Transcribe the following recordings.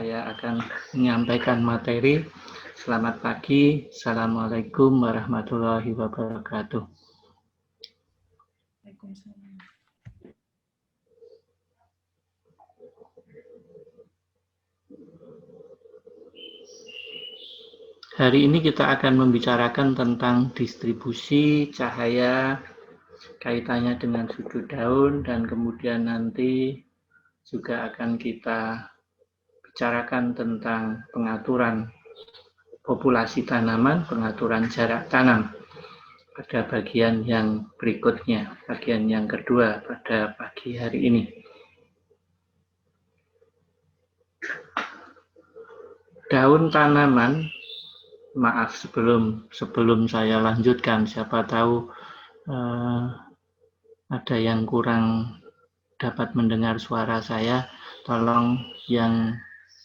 saya akan menyampaikan materi. Selamat pagi. Assalamualaikum warahmatullahi wabarakatuh. Hari ini kita akan membicarakan tentang distribusi cahaya, kaitannya dengan sudut daun, dan kemudian nanti juga akan kita bicarakan tentang pengaturan populasi tanaman, pengaturan jarak tanam pada bagian yang berikutnya, bagian yang kedua pada pagi hari ini. Daun tanaman, maaf sebelum saya lanjutkan, siapa tahu ada yang kurang dapat mendengar suara saya, tolong yang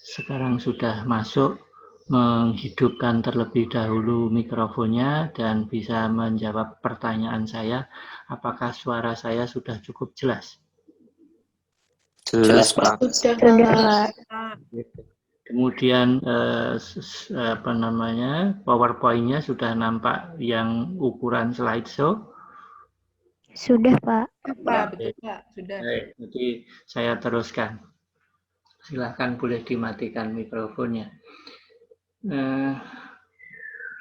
sekarang sudah masuk menghidupkan terlebih dahulu mikrofonnya dan bisa menjawab pertanyaan saya. Apakah suara saya sudah cukup jelas? Jelas, Pak. Sudah, Pak. Kemudian PowerPoint-nya sudah nampak yang ukuran slideshow? Sudah, Pak. Pak, betul, Pak. Sudah. Baik, jadi saya teruskan. Silakan boleh dimatikan mikrofonnya.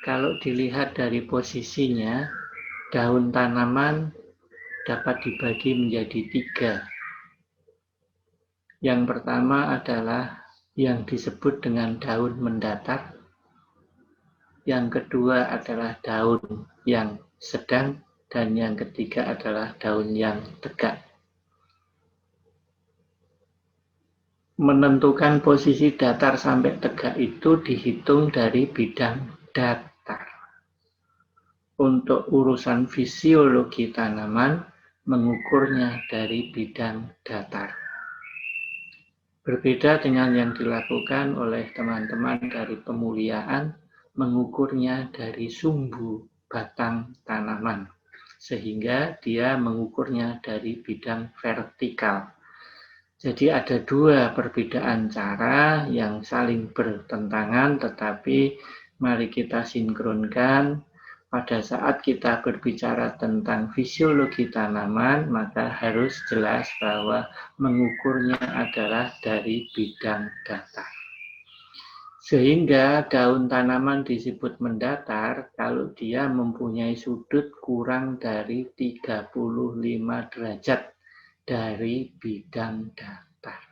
Kalau dilihat dari posisinya, daun tanaman dapat dibagi menjadi 3. Yang pertama adalah yang disebut dengan daun mendatar. Yang kedua adalah daun yang sedang. Dan yang ketiga adalah daun yang tegak. Menentukan posisi datar sampai tegak itu dihitung dari bidang datar. Untuk urusan fisiologi tanaman, mengukurnya dari bidang datar. Berbeda dengan yang dilakukan oleh teman-teman dari pemuliaan, mengukurnya dari sumbu batang tanaman. Sehingga dia mengukurnya dari bidang vertikal. Jadi ada 2 perbedaan cara yang saling bertentangan, tetapi mari kita sinkronkan. Pada saat kita berbicara tentang fisiologi tanaman, maka harus jelas bahwa mengukurnya adalah dari bidang datar. Sehingga daun tanaman disebut mendatar kalau dia mempunyai sudut kurang dari 35 derajat dari bidang datar.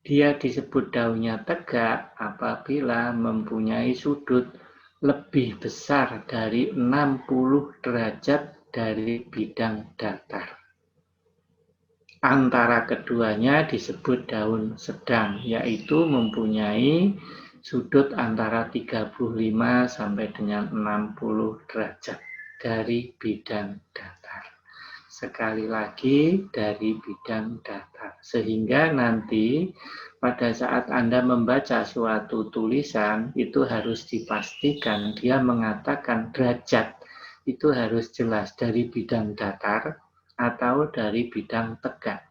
Dia disebut daunnya tegak apabila mempunyai sudut lebih besar dari 60 derajat dari bidang datar. Antara keduanya disebut daun sedang, yaitu mempunyai sudut antara 35 sampai dengan 60 derajat dari bidang datar. Sekali lagi dari bidang datar. Sehingga nanti pada saat Anda membaca suatu tulisan, itu harus dipastikan dia mengatakan derajat. Itu harus jelas dari bidang datar atau dari bidang tegak.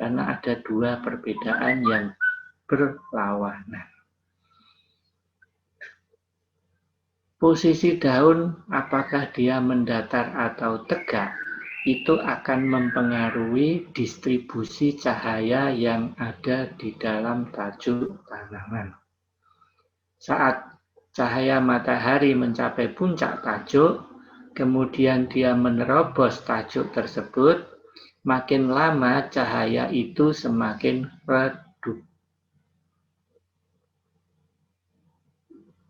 Karena ada 2 perbedaan yang berlawanan. Posisi daun, apakah dia mendatar atau tegak, itu akan mempengaruhi distribusi cahaya yang ada di dalam tajuk tanaman. Saat cahaya matahari mencapai puncak tajuk, kemudian dia menerobos tajuk tersebut, makin lama cahaya itu semakin redup.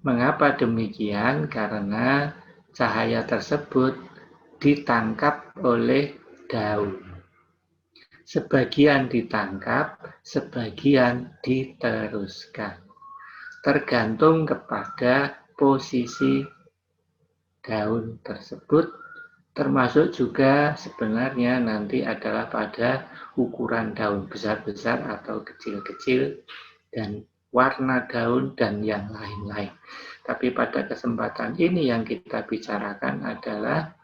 Mengapa demikian? Karena cahaya tersebut ditangkap oleh daun. Sebagian ditangkap, sebagian diteruskan. Tergantung kepada posisi daun tersebut, termasuk juga sebenarnya nanti adalah pada ukuran daun besar-besar atau kecil-kecil dan warna daun dan yang lain-lain. Tapi pada kesempatan ini yang kita bicarakan adalah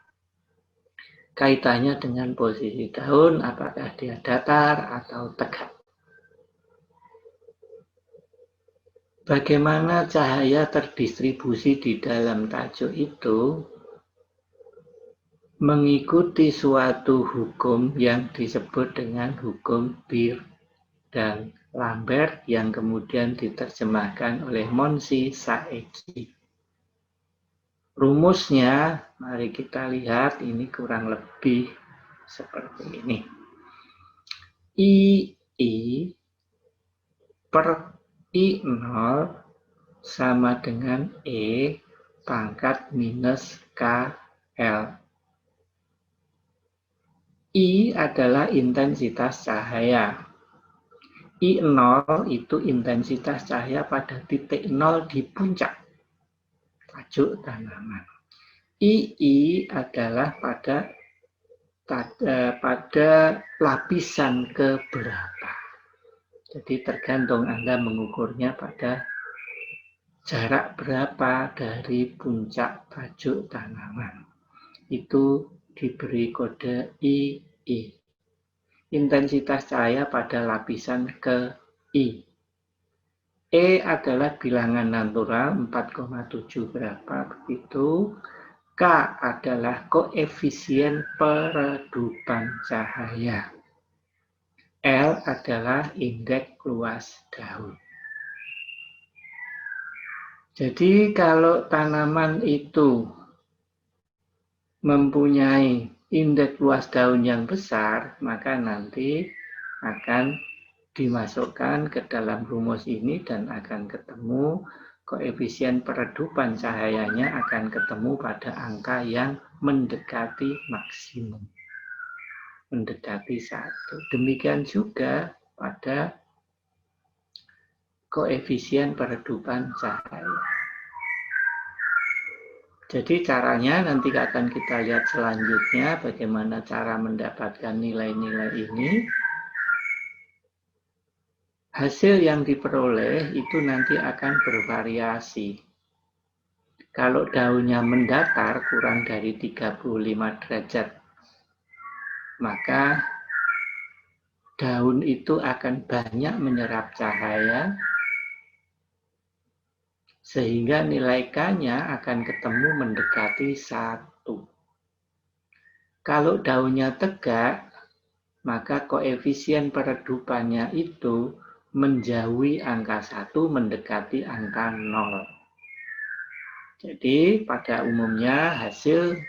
kaitannya dengan posisi daun, apakah dia datar atau tegak. Bagaimana cahaya terdistribusi di dalam tajuk itu mengikuti suatu hukum yang disebut dengan hukum Beer dan Lambert yang kemudian diterjemahkan oleh Monsi Saeki. Rumusnya, mari kita lihat, ini kurang lebih seperti ini. I per I0 sama dengan E pangkat minus KL. I adalah intensitas cahaya. I0 itu intensitas cahaya pada titik 0 di puncak tajuk tanaman. II adalah pada lapisan keberapa. Jadi tergantung Anda mengukurnya pada jarak berapa dari puncak tajuk tanaman. Itu diberi kode II. Intensitas cahaya pada lapisan ke I. E adalah bilangan natural 4,7 berapa begitu. K adalah koefisien peredupan cahaya. L adalah indeks luas daun. Jadi kalau tanaman itu mempunyai indeks luas daun yang besar, maka nanti akan dimasukkan ke dalam rumus ini dan akan ketemu koefisien peredupan cahayanya akan ketemu pada angka yang mendekati maksimum. Mendekati 1. Demikian juga pada koefisien peredupan cahaya. Jadi caranya nanti akan kita lihat selanjutnya bagaimana cara mendapatkan nilai-nilai ini. Hasil yang diperoleh itu nanti akan bervariasi. Kalau daunnya mendatar kurang dari 35 derajat, maka daun itu akan banyak menyerap cahaya, sehingga nilai K-nya akan ketemu mendekati 1. Kalau daunnya tegak, maka koefisien peredupannya itu menjauhi angka 1 mendekati angka 0. Jadi pada umumnya hasil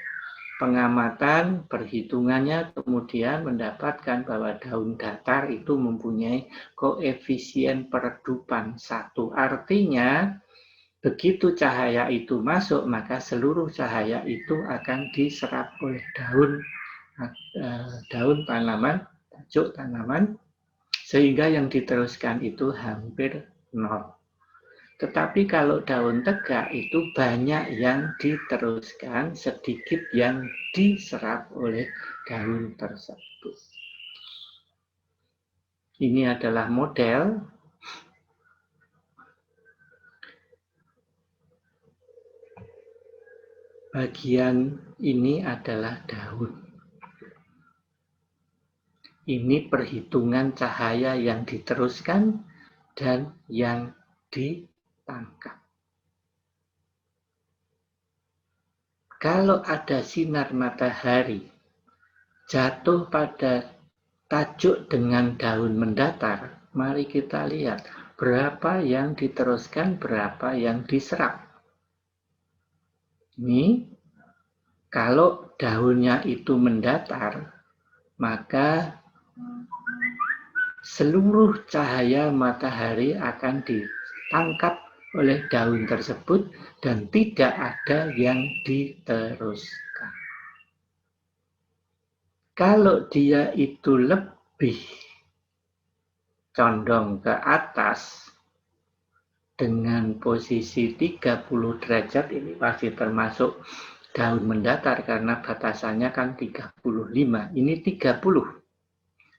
pengamatan perhitungannya kemudian mendapatkan bahwa daun datar itu mempunyai koefisien peredupan 1. Artinya begitu cahaya itu masuk maka seluruh cahaya itu akan diserap oleh daun tanaman, tajuk tanaman, sehingga yang diteruskan itu hampir 0. Tetapi kalau daun tegak itu banyak yang diteruskan, sedikit yang diserap oleh daun tersebut. Ini adalah model. Bagian ini adalah daun. Ini perhitungan cahaya yang diteruskan dan yang ditangkap. Kalau ada sinar matahari jatuh pada tajuk dengan daun mendatar, mari kita lihat berapa yang diteruskan, berapa yang diserap. Ini kalau daunnya itu mendatar, maka seluruh cahaya matahari akan ditangkap oleh daun tersebut dan tidak ada yang diteruskan. Kalau dia itu lebih condong ke atas dengan posisi 30 derajat, ini pasti termasuk daun mendatar karena batasannya kan 35. Ini 30.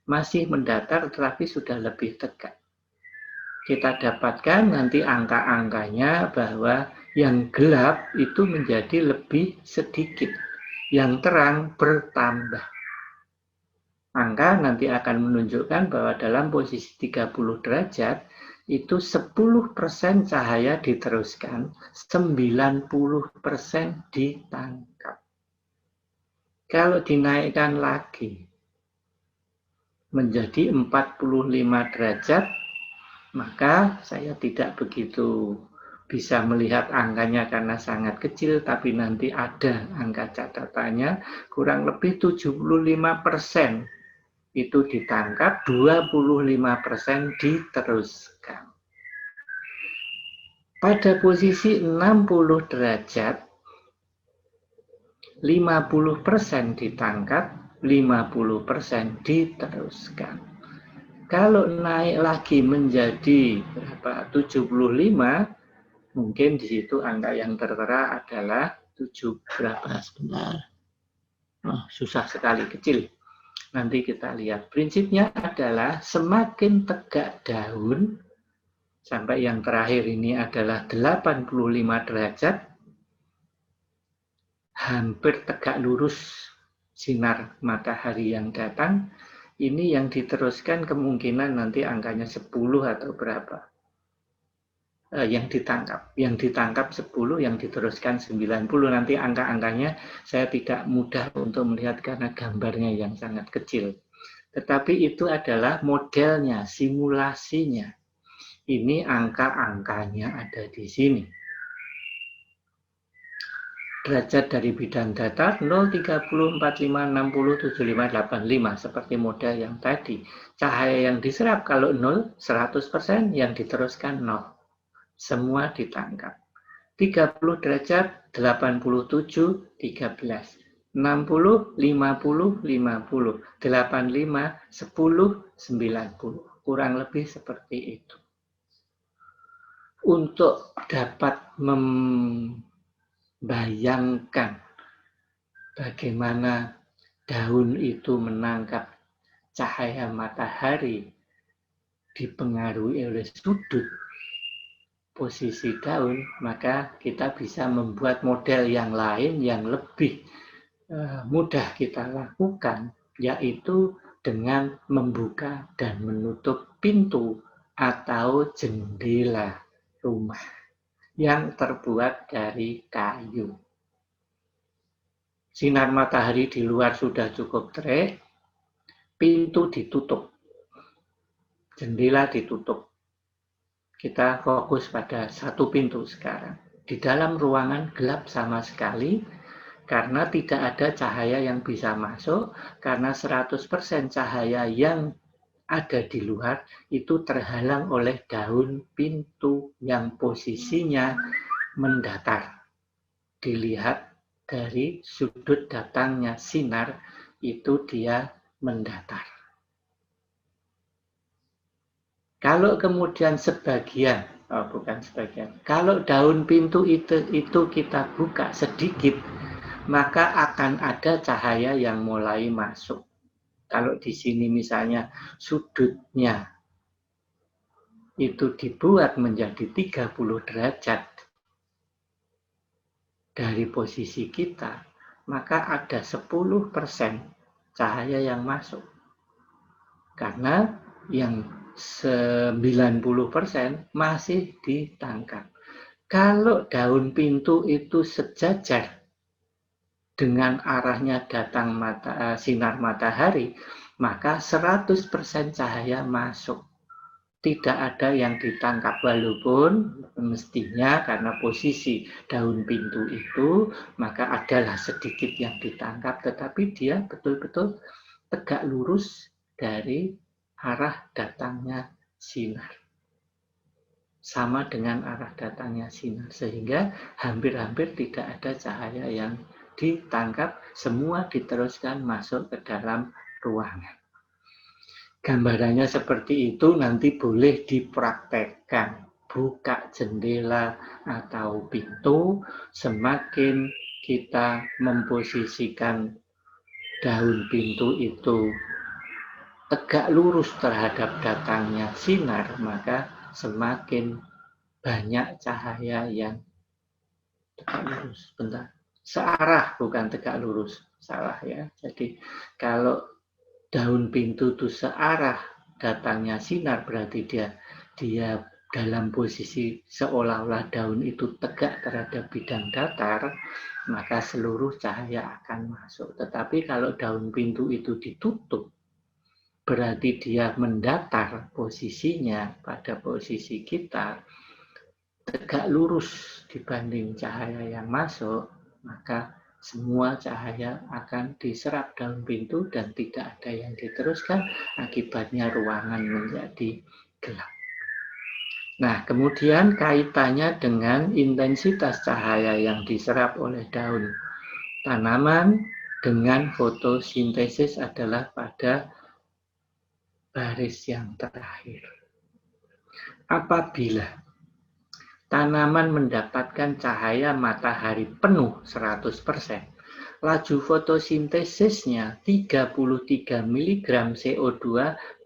Masih mendatar tetapi sudah lebih tegak. Kita dapatkan nanti angka-angkanya bahwa yang gelap itu menjadi lebih sedikit. Yang terang bertambah. Angka nanti akan menunjukkan bahwa dalam posisi 30 derajat, itu 10% cahaya diteruskan, 90% ditangkap. Kalau dinaikkan lagi menjadi 45 derajat, maka saya tidak begitu bisa melihat angkanya karena sangat kecil, tapi nanti ada angka catatannya, kurang lebih 75% itu ditangkap, 25% diteruskan. Pada posisi 60 derajat, 50% ditangkap, 50% diteruskan. Kalau naik lagi menjadi berapa? 75, mungkin di situ angka yang tertera adalah 7 berapa sebentar. Oh, susah sekali, kecil. Nanti kita lihat. Prinsipnya adalah semakin tegak daun, sampai yang terakhir ini adalah 85 derajat, hampir tegak lurus sinar matahari yang datang, ini yang diteruskan kemungkinan nanti angkanya 10 atau berapa. Yang ditangkap 10, yang diteruskan 90, nanti angka-angkanya saya tidak mudah untuk melihat karena gambarnya yang sangat kecil. Tetapi itu adalah modelnya, simulasinya. Ini angka-angkanya ada di sini. Derajat dari bidang datar 0, 30, 45, 60, 75, 85 seperti model yang tadi. Cahaya yang diserap kalau 0, 100%, yang diteruskan 0. Semua ditangkap. 30 derajat 87, 13. 60, 50, 50. 85, 10, 90. Kurang lebih seperti itu. Untuk dapat bayangkan bagaimana daun itu menangkap cahaya matahari dipengaruhi oleh sudut posisi daun, maka kita bisa membuat model yang lain yang lebih mudah kita lakukan, yaitu dengan membuka dan menutup pintu atau jendela rumah yang terbuat dari kayu. Sinar matahari di luar sudah cukup terik, pintu ditutup, jendela ditutup. Kita fokus pada satu pintu sekarang. Di dalam ruangan gelap sama sekali, karena tidak ada cahaya yang bisa masuk, karena 100% cahaya yang ada di luar itu terhalang oleh daun pintu yang posisinya mendatar. Dilihat dari sudut datangnya sinar, itu dia mendatar. Kalau kemudian kalau daun pintu itu kita buka sedikit, maka akan ada cahaya yang mulai masuk. Kalau di sini misalnya sudutnya itu dibuat menjadi 30 derajat dari posisi kita, maka ada 10% cahaya yang masuk. Karena yang 90% masih ditangkap. Kalau daun pintu itu sejajar dengan arahnya datang sinar matahari, maka 100% cahaya masuk. Tidak ada yang ditangkap, walaupun mestinya karena posisi daun pintu itu, maka adalah sedikit yang ditangkap, tetapi dia betul-betul tegak lurus dari arah datangnya sinar. Sama dengan arah datangnya sinar, sehingga hampir-hampir tidak ada cahaya yang ditangkap, semua diteruskan masuk ke dalam ruangan. Gambarannya seperti itu, nanti boleh dipraktekkan. Buka jendela atau pintu, semakin kita memposisikan daun pintu itu tegak lurus terhadap datangnya sinar, maka semakin banyak cahaya yang tegak lurus. Searah, bukan tegak lurus, salah ya. Jadi kalau daun pintu itu searah datangnya sinar, berarti dia dalam posisi seolah-olah daun itu tegak terhadap bidang datar, maka seluruh cahaya akan masuk. Tetapi kalau daun pintu itu ditutup, berarti dia mendatar posisinya pada posisi kita, tegak lurus dibanding cahaya yang masuk, maka semua cahaya akan diserap daun pintu dan tidak ada yang diteruskan, akibatnya ruangan menjadi gelap. Nah, kemudian kaitannya dengan intensitas cahaya yang diserap oleh daun tanaman dengan fotosintesis adalah pada baris yang terakhir. Apabila tanaman mendapatkan cahaya matahari penuh 100%, laju fotosintesisnya 33 mg CO2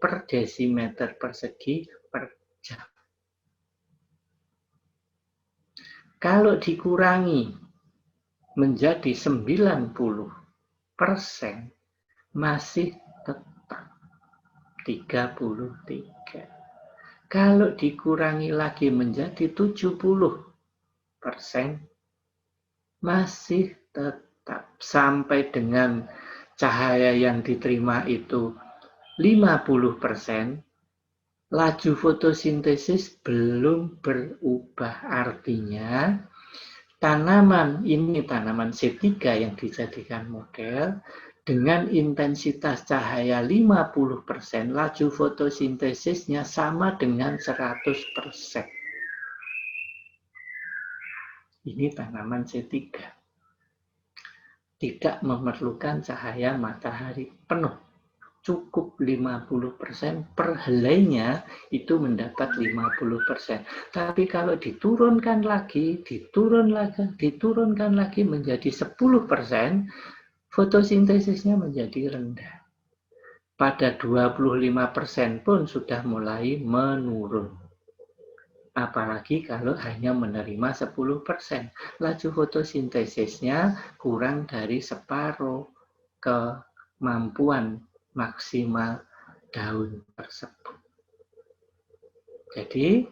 per desimeter persegi per jam. Kalau dikurangi menjadi 90%, masih tetap 33. Kalau dikurangi lagi menjadi 70%, masih tetap sampai dengan cahaya yang diterima itu 50%, laju fotosintesis belum berubah. Artinya tanaman ini, tanaman C3 yang dijadikan model, dengan intensitas cahaya 50%, laju fotosintesisnya sama dengan 100%. Ini tanaman C3. Tidak memerlukan cahaya matahari penuh. Cukup 50%, per helainya itu mendapat 50%. Tapi kalau diturunkan lagi menjadi 10%, fotosintesisnya menjadi rendah. Pada 25% pun sudah mulai menurun. Apalagi kalau hanya menerima 10%. Laju fotosintesisnya kurang dari separuh kemampuan maksimal daun tersebut. Jadi,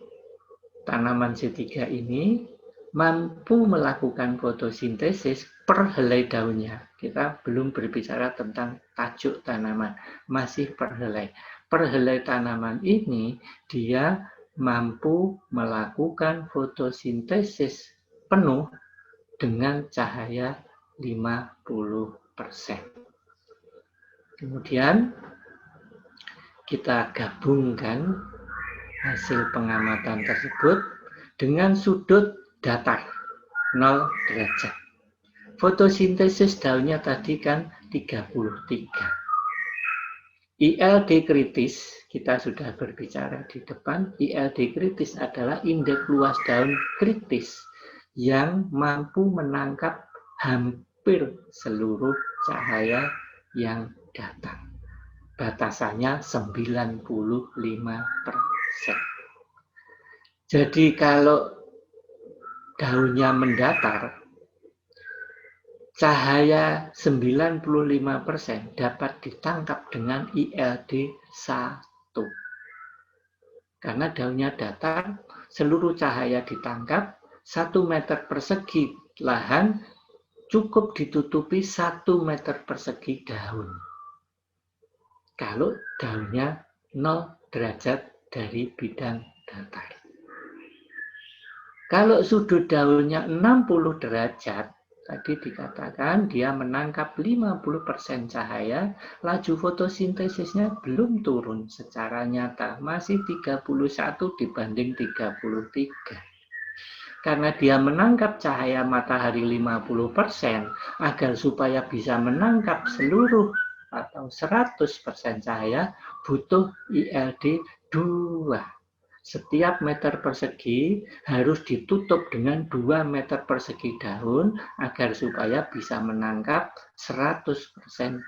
tanaman C3 ini mampu melakukan fotosintesis per helai daunnya. Kita belum berbicara tentang tajuk tanaman, masih per helai. Per helai tanaman ini, dia mampu melakukan fotosintesis penuh dengan cahaya 50%. Kemudian kita gabungkan hasil pengamatan tersebut dengan sudut datar 0 derajat. Fotosintesis daunnya tadi kan 33. ILD kritis, kita sudah berbicara di depan, ILD kritis adalah indeks luas daun kritis yang mampu menangkap hampir seluruh cahaya yang datang. Batasannya 95%. Jadi kalau daunnya mendatar, cahaya 95% dapat ditangkap dengan ILD 1. Karena daunnya datar, seluruh cahaya ditangkap, 1 meter persegi lahan cukup ditutupi 1 meter persegi daun. Kalau daunnya 0 derajat dari bidang datar. Kalau sudut daunnya 60 derajat, tadi dikatakan dia menangkap 50% cahaya, laju fotosintesisnya belum turun secara nyata, masih 31 dibanding 33. Karena dia menangkap cahaya matahari 50%, agar supaya bisa menangkap seluruh atau 100% cahaya, butuh ILD 2. Setiap meter persegi harus ditutup dengan 2 meter persegi daun agar supaya bisa menangkap 100%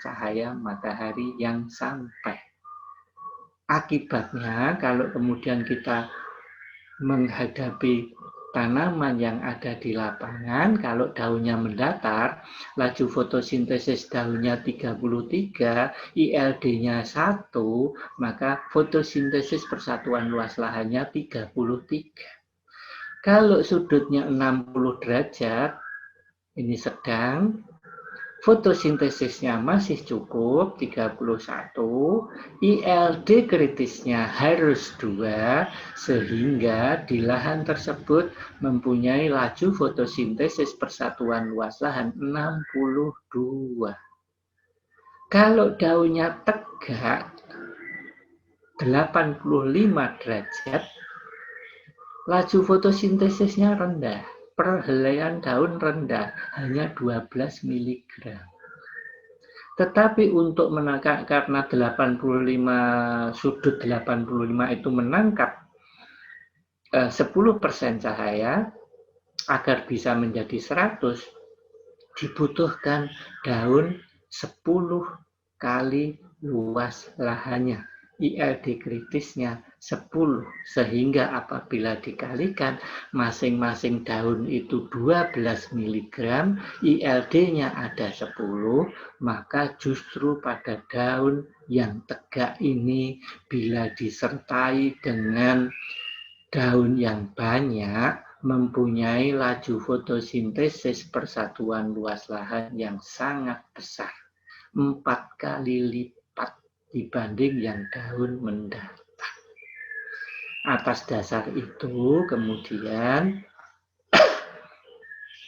cahaya matahari yang sampai. Akibatnya kalau kemudian kita menghadapi tanaman yang ada di lapangan, kalau daunnya mendatar, laju fotosintesis daunnya 33, ILD-nya 1, maka fotosintesis persatuan luas lahannya 33. Kalau sudutnya 60 derajat, ini sedang, fotosintesisnya masih cukup 31, ILD kritisnya harus 2, sehingga di lahan tersebut mempunyai laju fotosintesis persatuan luas lahan 62. Kalau daunnya tegak 85 derajat, laju fotosintesisnya rendah. Perhelaian daun rendah, hanya 12 mg. Tetapi untuk menangkap, karena 85 sudut 85 itu menangkap 10% cahaya, agar bisa menjadi 100, dibutuhkan daun 10 kali luas lahannya. ILD kritisnya 10, sehingga apabila dikalikan masing-masing daun itu 12 mg, ILD-nya ada 10, maka justru pada daun yang tegak ini bila disertai dengan daun yang banyak mempunyai laju fotosintesis persatuan luas lahan yang sangat besar, 4 kali lipat dibanding yang daun mendatar. Atas dasar itu kemudian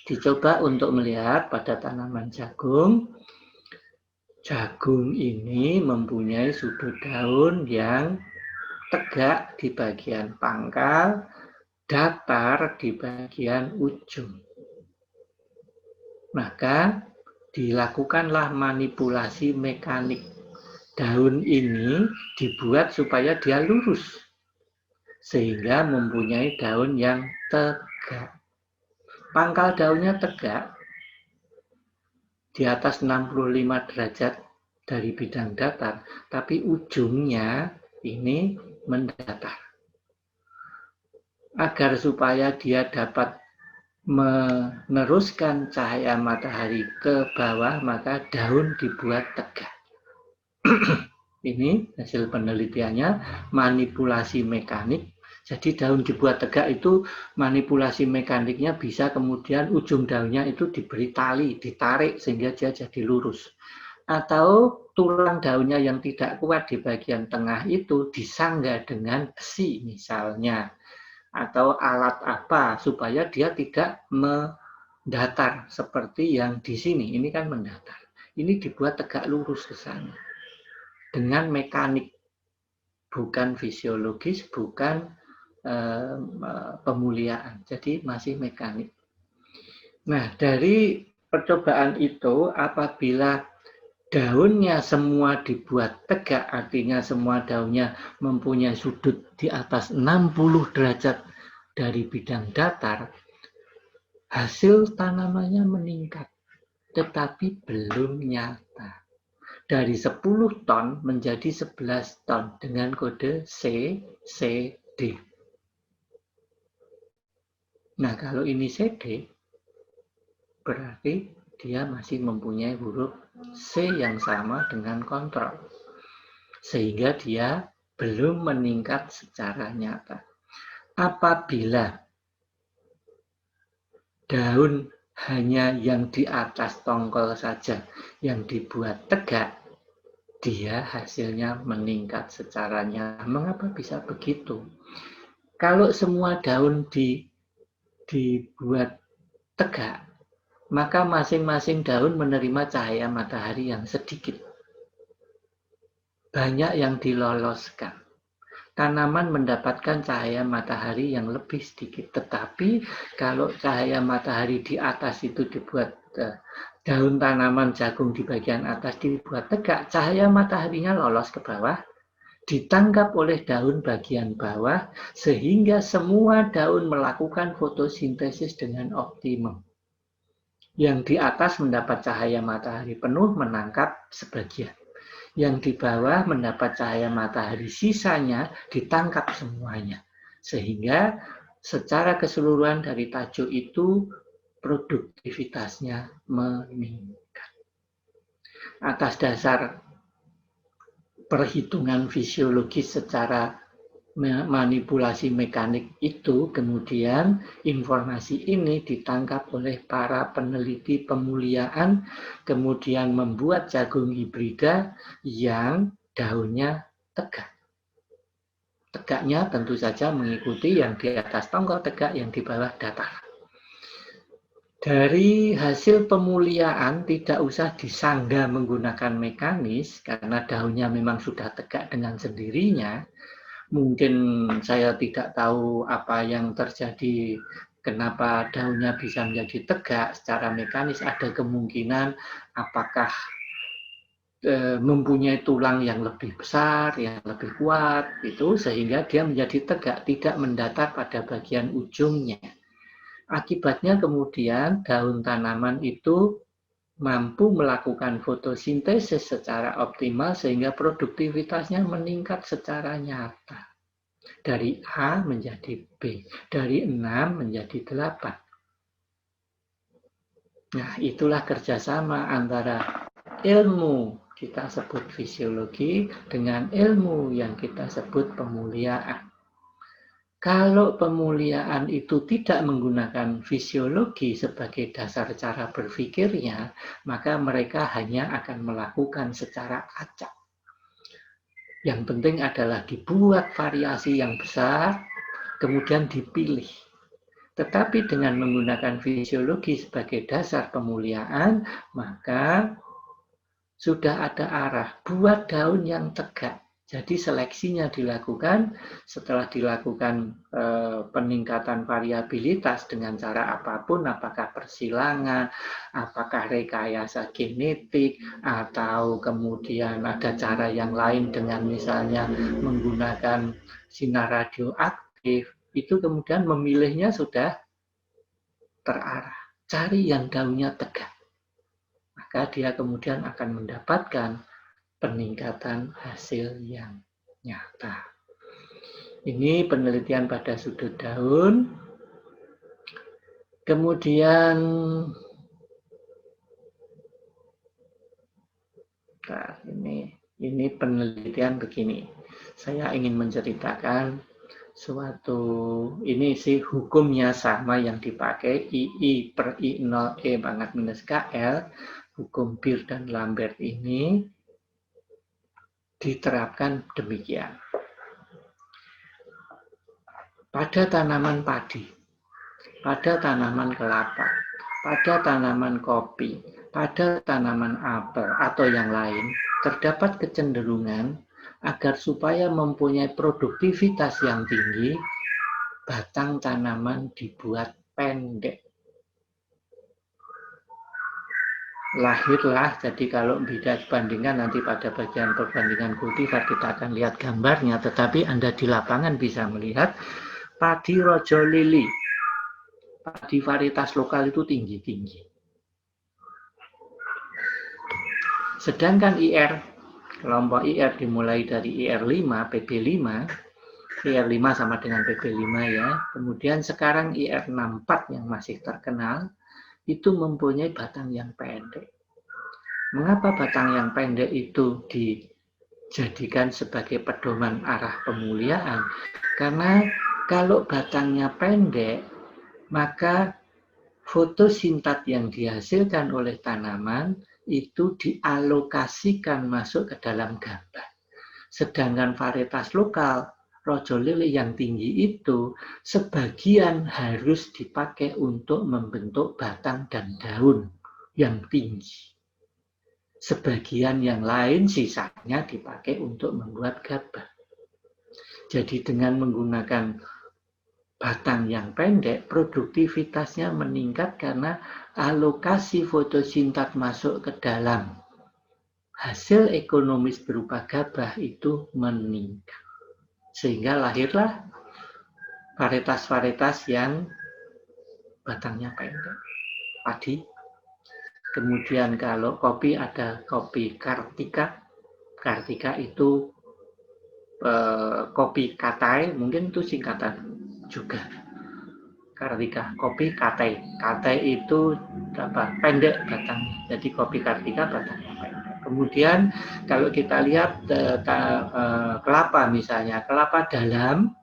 dicoba untuk melihat pada tanaman jagung. Jagung ini mempunyai sudut daun yang tegak di bagian pangkal, datar di bagian ujung. Maka dilakukanlah manipulasi mekanik. Daun ini dibuat supaya dia lurus, sehingga mempunyai daun yang tegak. Pangkal daunnya tegak, di atas 65 derajat dari bidang datar, tapi ujungnya ini mendatar. Agar supaya dia dapat meneruskan cahaya matahari ke bawah, maka daun dibuat tegak. Ini hasil penelitiannya, manipulasi mekanik. Jadi daun dibuat tegak itu manipulasi mekaniknya bisa kemudian ujung daunnya itu diberi tali, ditarik sehingga dia jadi lurus. Atau tulang daunnya yang tidak kuat di bagian tengah itu disangga dengan besi misalnya. Atau alat apa supaya dia tidak mendatar seperti yang di sini. Ini kan mendatar. Ini dibuat tegak lurus ke sana. Dengan mekanik, bukan fisiologis, bukan pemuliaan. Jadi masih mekanik. Nah, dari percobaan itu, apabila daunnya semua dibuat tegak, artinya semua daunnya mempunyai sudut di atas 60 derajat dari bidang datar, hasil tanamannya meningkat, tetapi belum nyata. Dari 10 ton menjadi 11 ton dengan kode CCD. Nah, kalau ini CD, berarti dia masih mempunyai huruf C yang sama dengan kontrol. Sehingga dia belum meningkat secara nyata. Apabila daun hanya yang di atas tongkol saja yang dibuat tegak, dia hasilnya meningkat secara nyata. Mengapa bisa begitu? Kalau semua daun dibuat tegak, maka masing-masing daun menerima cahaya matahari yang sedikit. Banyak yang diloloskan. Tanaman mendapatkan cahaya matahari yang lebih sedikit. Tetapi kalau cahaya matahari di atas itu dibuat, daun tanaman jagung di bagian atas dibuat tegak, cahaya mataharinya lolos ke bawah, ditangkap oleh daun bagian bawah, sehingga semua daun melakukan fotosintesis dengan optimum. Yang di atas mendapat cahaya matahari penuh, menangkap sebagian. Yang di bawah mendapat cahaya matahari sisanya, ditangkap semuanya. Sehingga secara keseluruhan dari tajuk itu produktivitasnya meningkat. Atas dasar perhitungan fisiologis secara manipulasi mekanik itu, kemudian informasi ini ditangkap oleh para peneliti pemuliaan, kemudian membuat jagung hibrida yang daunnya tegak. Tegaknya tentu saja mengikuti yang di atas tongkol tegak, yang di bawah datar. Dari hasil pemuliaan tidak usah disanggah menggunakan mekanis, karena daunnya memang sudah tegak dengan sendirinya. Mungkin saya tidak tahu apa yang terjadi, kenapa daunnya bisa menjadi tegak secara mekanis. Ada kemungkinan apakah mempunyai tulang yang lebih besar, yang lebih kuat, itu sehingga dia menjadi tegak, tidak mendatar pada bagian ujungnya. Akibatnya kemudian daun tanaman itu mampu melakukan fotosintesis secara optimal sehingga produktivitasnya meningkat secara nyata. Dari A menjadi B, dari 6 menjadi 8. Nah, itulah kerjasama antara ilmu kita sebut fisiologi dengan ilmu yang kita sebut pemuliaan. Kalau pemuliaan itu tidak menggunakan fisiologi sebagai dasar cara berpikirnya, maka mereka hanya akan melakukan secara acak. Yang penting adalah dibuat variasi yang besar, kemudian dipilih. Tetapi dengan menggunakan fisiologi sebagai dasar pemuliaan, maka sudah ada arah, buat daun yang tegak. Jadi seleksinya dilakukan, setelah dilakukan peningkatan variabilitas dengan cara apapun, apakah persilangan, apakah rekayasa genetik, atau kemudian ada cara yang lain dengan misalnya menggunakan sinar radioaktif, itu kemudian memilihnya sudah terarah. Cari yang daunnya tegak. Maka dia kemudian akan mendapatkan peningkatan hasil yang nyata. Ini penelitian pada sudut daun. Kemudian ini penelitian begini. Saya ingin menceritakan suatu, ini sih hukumnya sama yang dipakai, II per I0 E pangkat minus KL, hukum Beer dan Lambert ini diterapkan demikian. Pada tanaman padi, pada tanaman kelapa, pada tanaman kopi, pada tanaman apel atau yang lain, terdapat kecenderungan agar supaya mempunyai produktivitas yang tinggi, batang tanaman dibuat pendek. Lahirlah, jadi kalau tidak bandingkan nanti pada bagian perbandingan kultivar kita akan lihat gambarnya, tetapi Anda di lapangan bisa melihat padi rojo lili, padi varietas lokal itu tinggi-tinggi. Sedangkan IR, kelompok IR dimulai dari IR5, PB5, IR5 sama dengan PB5 ya, kemudian sekarang IR64 yang masih terkenal, itu mempunyai batang yang pendek. Mengapa batang yang pendek itu dijadikan sebagai pedoman arah pemuliaan? Karena kalau batangnya pendek, maka fotosintat yang dihasilkan oleh tanaman itu dialokasikan masuk ke dalam gabah. Sedangkan varietas lokal, rojo lili yang tinggi itu, sebagian harus dipakai untuk membentuk batang dan daun yang tinggi. Sebagian yang lain sisanya dipakai untuk membuat gabah. Jadi dengan menggunakan batang yang pendek, produktivitasnya meningkat karena alokasi fotosintat masuk ke dalam hasil ekonomis berupa gabah itu meningkat. Sehingga lahirlah varietas-varietas yang batangnya pendek. Padi. Kemudian kalau kopi ada kopi Kartika. Kartika itu kopi katai, mungkin itu singkatan juga. kartika, kopi kate. Kate itu pendek batangnya. Jadi kopi kartika batangnya pendek. Kemudian kalau kita lihat kelapa misalnya, kelapa dalam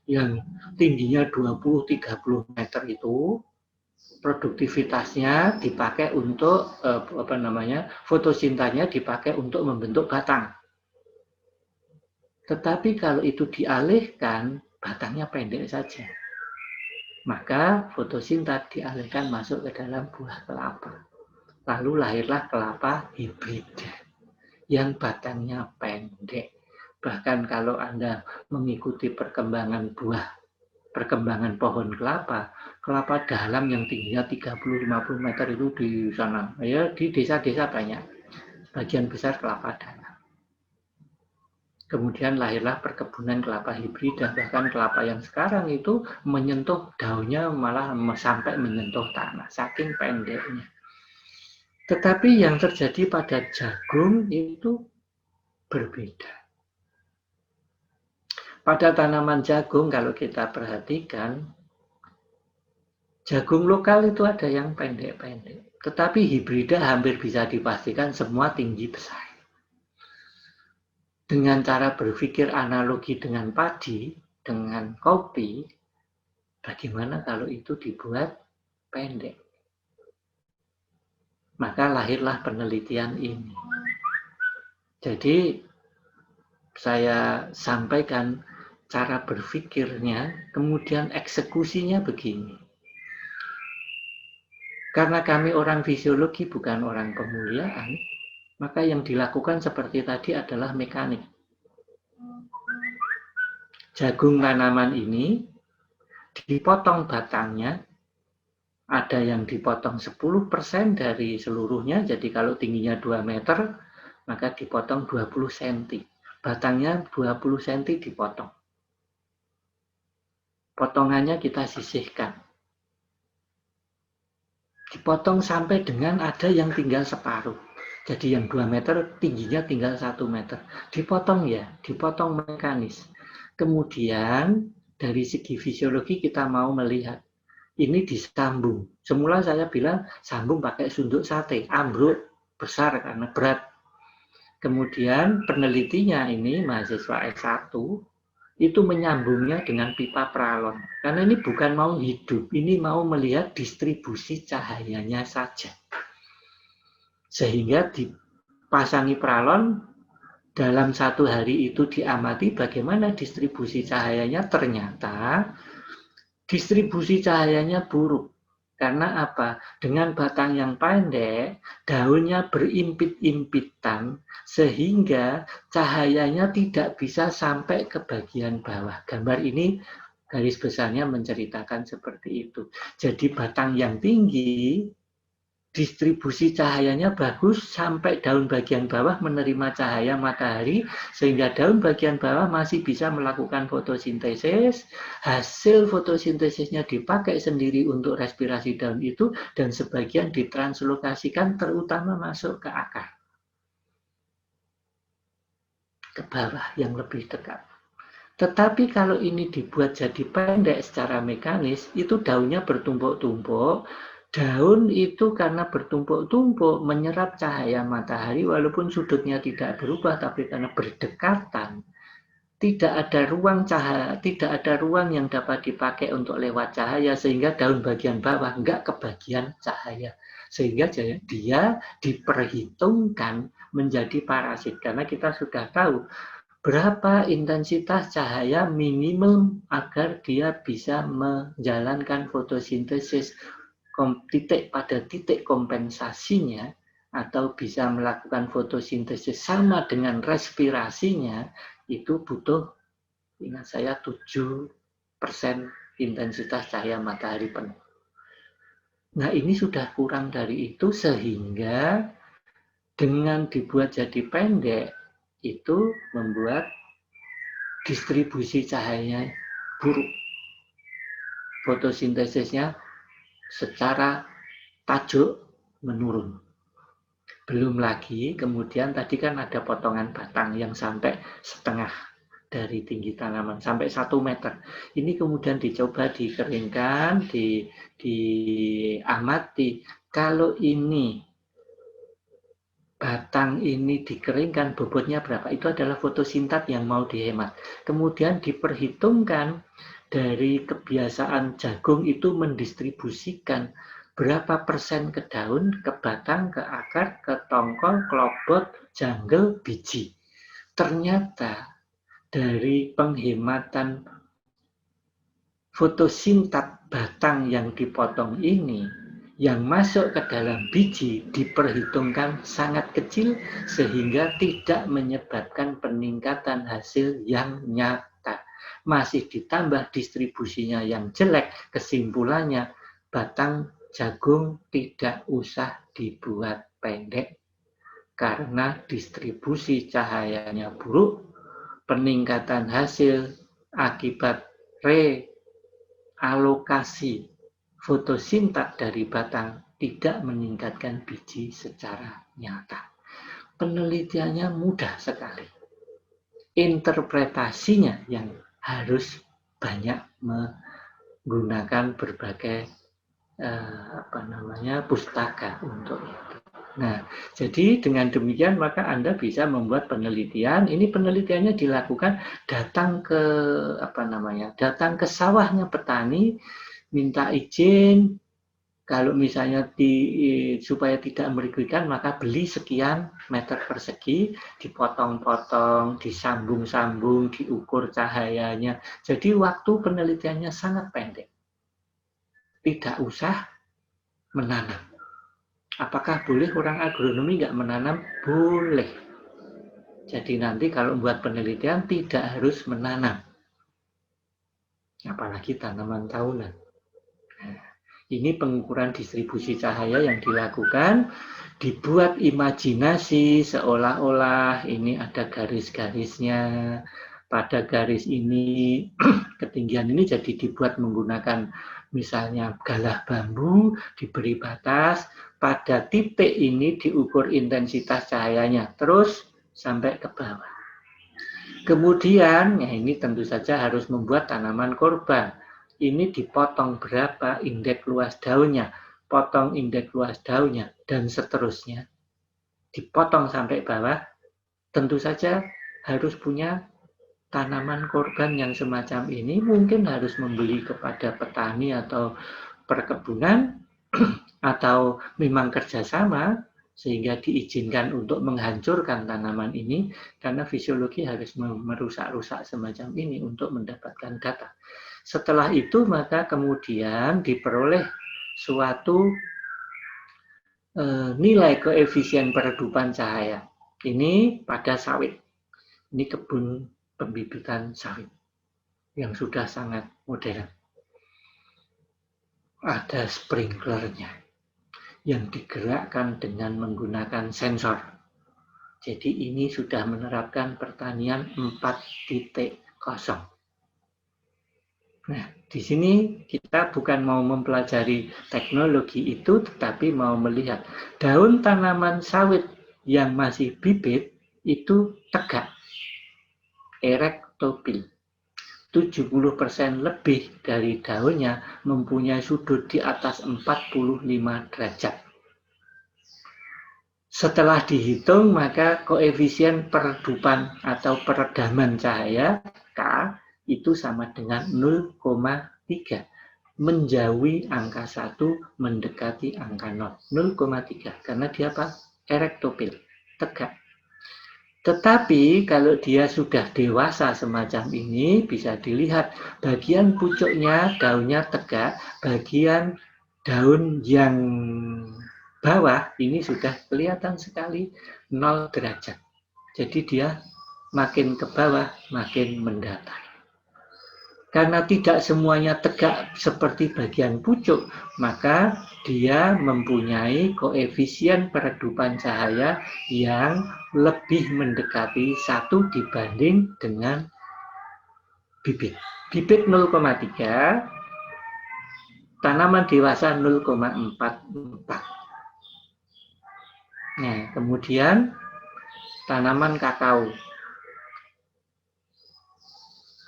yang tingginya 20-30 meter itu produktivitasnya dipakai untuk fotosintesnya dipakai untuk membentuk batang. Tetapi kalau itu dialihkan, batangnya pendek saja. Maka fotosintes dialihkan masuk ke dalam buah kelapa. Lalu lahirlah kelapa hibrida yang batangnya pendek. Bahkan kalau Anda mengikuti perkembangan pohon kelapa, kelapa dalam yang tingginya 30-50 meter itu di sana. Ya, di desa-desa banyak. Bagian besar kelapa dalam. Kemudian lahirlah perkebunan kelapa hibrida, bahkan kelapa yang sekarang itu menyentuh daunnya malah sampai menyentuh tanah, saking pendeknya. Tetapi yang terjadi pada jagung itu berbeda. Pada tanaman jagung kalau kita perhatikan, jagung lokal itu ada yang pendek-pendek. Tetapi hibrida hampir bisa dipastikan semua tinggi besar. Dengan cara berpikir analogi dengan padi, dengan kopi, bagaimana kalau itu dibuat pendek? Maka lahirlah penelitian ini. Jadi, saya sampaikan cara berpikirnya, kemudian eksekusinya begini. Karena kami orang fisiologi, bukan orang pemuliaan, maka yang dilakukan seperti tadi adalah mekanik. Jagung tanaman ini dipotong batangnya, ada yang dipotong 10% dari seluruhnya, jadi kalau tingginya 2 meter, maka dipotong 20 cm. Batangnya 20 cm dipotong. Potongannya kita sisihkan. Dipotong sampai dengan ada yang tinggal separuh. Jadi yang 2 meter tingginya tinggal 1 meter. Dipotong ya, dipotong mekanis. Kemudian dari segi fisiologi kita mau melihat. Ini disambung. Semula saya bilang sambung pakai sunduk sate. Ambruk besar karena berat. Kemudian penelitinya ini mahasiswa S1 itu menyambungnya dengan pipa pralon. Karena ini bukan mau hidup, ini mau melihat distribusi cahayanya saja. Sehingga dipasangi pralon, dalam 1 hari itu diamati bagaimana distribusi cahayanya. Ternyata distribusi cahayanya buruk. Karena apa? Dengan batang yang pendek, daunnya berimpit-impitan, sehingga cahayanya tidak bisa sampai ke bagian bawah. Gambar ini garis besarnya menceritakan seperti itu. Jadi batang yang tinggi, distribusi cahayanya bagus sampai daun bagian bawah menerima cahaya matahari, sehingga daun bagian bawah masih bisa melakukan fotosintesis. Hasil fotosintesisnya dipakai sendiri untuk respirasi daun itu, dan sebagian ditranslokasikan terutama masuk ke akar, ke bawah yang lebih dekat. Tetapi kalau ini dibuat jadi pendek secara mekanis, itu daunnya bertumpuk-tumpuk. Daun itu karena bertumpuk-tumpuk menyerap cahaya matahari walaupun sudutnya tidak berubah, tapi karena berdekatan tidak ada ruang yang dapat dipakai untuk lewat cahaya, sehingga daun bagian bawah enggak kebagian cahaya, sehingga dia diperhitungkan menjadi parasit. Karena kita sudah tahu berapa intensitas cahaya minimum agar dia bisa menjalankan fotosintesis pada titik kompensasinya, atau bisa melakukan fotosintesis sama dengan respirasinya, itu butuh, ingat saya, 7% intensitas cahaya matahari penuh. Nah, ini sudah kurang dari itu, sehingga dengan dibuat jadi pendek, itu membuat distribusi cahayanya buruk. Fotosintesisnya secara tajuk menurun. Belum lagi kemudian tadi kan ada potongan batang yang sampai setengah dari tinggi tanaman sampai 1 meter. Ini kemudian dicoba dikeringkan, diamati. Kalau ini batang ini dikeringkan, bobotnya berapa? Itu adalah fotosintat yang mau dihemat. Kemudian diperhitungkan dari kebiasaan jagung itu mendistribusikan berapa persen ke daun, ke batang, ke akar, ke tongkol, kelobot, janggel, biji. Ternyata dari penghematan fotosintat batang yang dipotong ini, yang masuk ke dalam biji diperhitungkan sangat kecil sehingga tidak menyebabkan peningkatan hasil yang nyata. Masih ditambah distribusinya yang jelek, kesimpulannya batang jagung tidak usah dibuat pendek karena distribusi cahayanya buruk, peningkatan hasil akibat realokasi fotosintat dari batang tidak meningkatkan biji secara nyata. Penelitiannya mudah sekali. Interpretasinya yang harus banyak menggunakan berbagai pustaka untuk itu. Nah, jadi dengan demikian maka Anda bisa membuat penelitian. Ini penelitiannya dilakukan datang ke sawahnya petani, minta izin. Kalau misalnya supaya tidak merugikan maka beli sekian meter persegi, dipotong-potong, disambung-sambung, diukur cahayanya. Jadi waktu penelitiannya sangat pendek. Tidak usah menanam. Apakah boleh orang agronomi nggak menanam? Boleh. Jadi nanti kalau buat penelitian tidak harus menanam. Apalagi tanaman tahunan. Nah, ini pengukuran distribusi cahaya yang dilakukan. Dibuat imajinasi seolah-olah ini ada garis-garisnya. Pada garis ini, ketinggian ini jadi dibuat menggunakan misalnya galah bambu, diberi batas. Pada titik ini diukur intensitas cahayanya, terus sampai ke bawah. Kemudian, ya ini tentu saja harus membuat tanaman korban. Ini dipotong berapa indeks luas daunnya, potong indeks luas daunnya, dan seterusnya. Dipotong sampai bawah, tentu saja harus punya tanaman korban yang semacam ini, mungkin harus membeli kepada petani atau perkebunan, atau memang kerjasama sehingga diizinkan untuk menghancurkan tanaman ini karena fisiologi harus merusak-rusak semacam ini untuk mendapatkan data. Setelah itu maka kemudian diperoleh suatu nilai koefisien peredupan cahaya. Ini pada sawit. Ini kebun pembibitan sawit yang sudah sangat modern. Ada sprinklernya yang digerakkan dengan menggunakan sensor. Jadi ini sudah menerapkan pertanian 4.0. Nah, di sini kita bukan mau mempelajari teknologi itu, tetapi mau melihat daun tanaman sawit yang masih bibit itu tegak, erektopil. 70% lebih dari daunnya mempunyai sudut di atas 45 derajat. Setelah dihitung, maka koefisien peredupan atau peredaman cahaya K itu sama dengan 0,3. Menjauhi angka 1 mendekati angka 0. 0,3 karena dia apa? Erektopil, tegak. Tetapi kalau dia sudah dewasa semacam ini, bisa dilihat bagian pucuknya daunnya tegak, bagian daun yang bawah ini sudah kelihatan sekali 0 derajat. Jadi dia makin ke bawah, makin mendatar. Karena tidak semuanya tegak seperti bagian pucuk, maka dia mempunyai koefisien peredupan cahaya yang lebih mendekati 1 dibanding dengan bibit. Bibit 0,3, tanaman dewasa 0,44. Nah, kemudian tanaman kakao.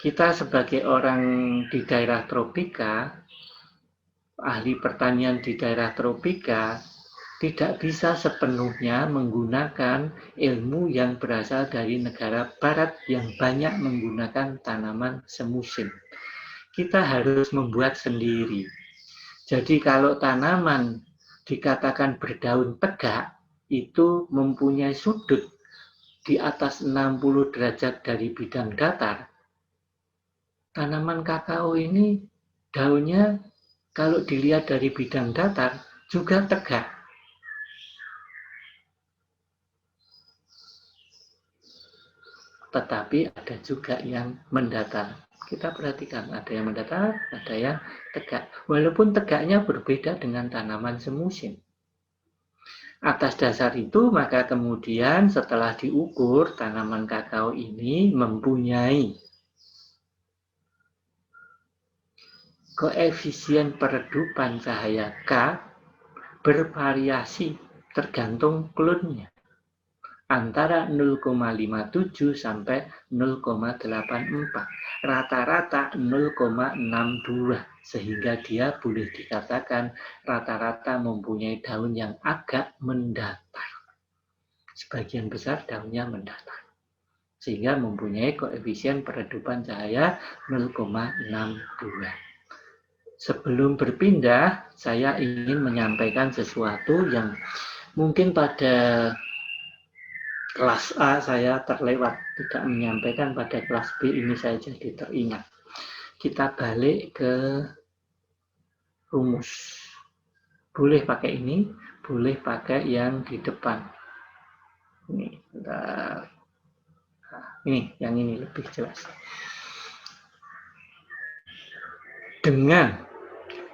kita sebagai orang di daerah tropika, ahli pertanian di daerah tropika, tidak bisa sepenuhnya menggunakan ilmu yang berasal dari negara barat yang banyak menggunakan tanaman semusim. Kita harus membuat sendiri. Jadi kalau tanaman dikatakan berdaun tegak, itu mempunyai sudut di atas 60 derajat dari bidang datar. Tanaman kakao ini daunnya kalau dilihat dari bidang datar juga tegak. Tetapi ada juga yang mendatar. Kita perhatikan, ada yang mendatar, ada yang tegak. Walaupun tegaknya berbeda dengan tanaman semusim. Atas dasar itu, maka kemudian setelah diukur, tanaman kakao ini mempunyai koefisien peredupan cahaya K bervariasi tergantung klonnya. Antara 0,57 sampai 0,84. Rata-rata 0,62. Sehingga dia boleh dikatakan rata-rata mempunyai daun yang agak mendatar. Sebagian besar daunnya mendatar. Sehingga mempunyai koefisien peredupan cahaya 0,62. Sebelum berpindah, saya ingin menyampaikan sesuatu yang mungkin pada kelas A saya terlewat, tidak menyampaikan pada kelas B, ini saya jadi teringat. Kita balik ke rumus. Boleh pakai ini, boleh pakai yang di depan. Ini, bentar. Nah, ini, yang ini lebih jelas. Dengan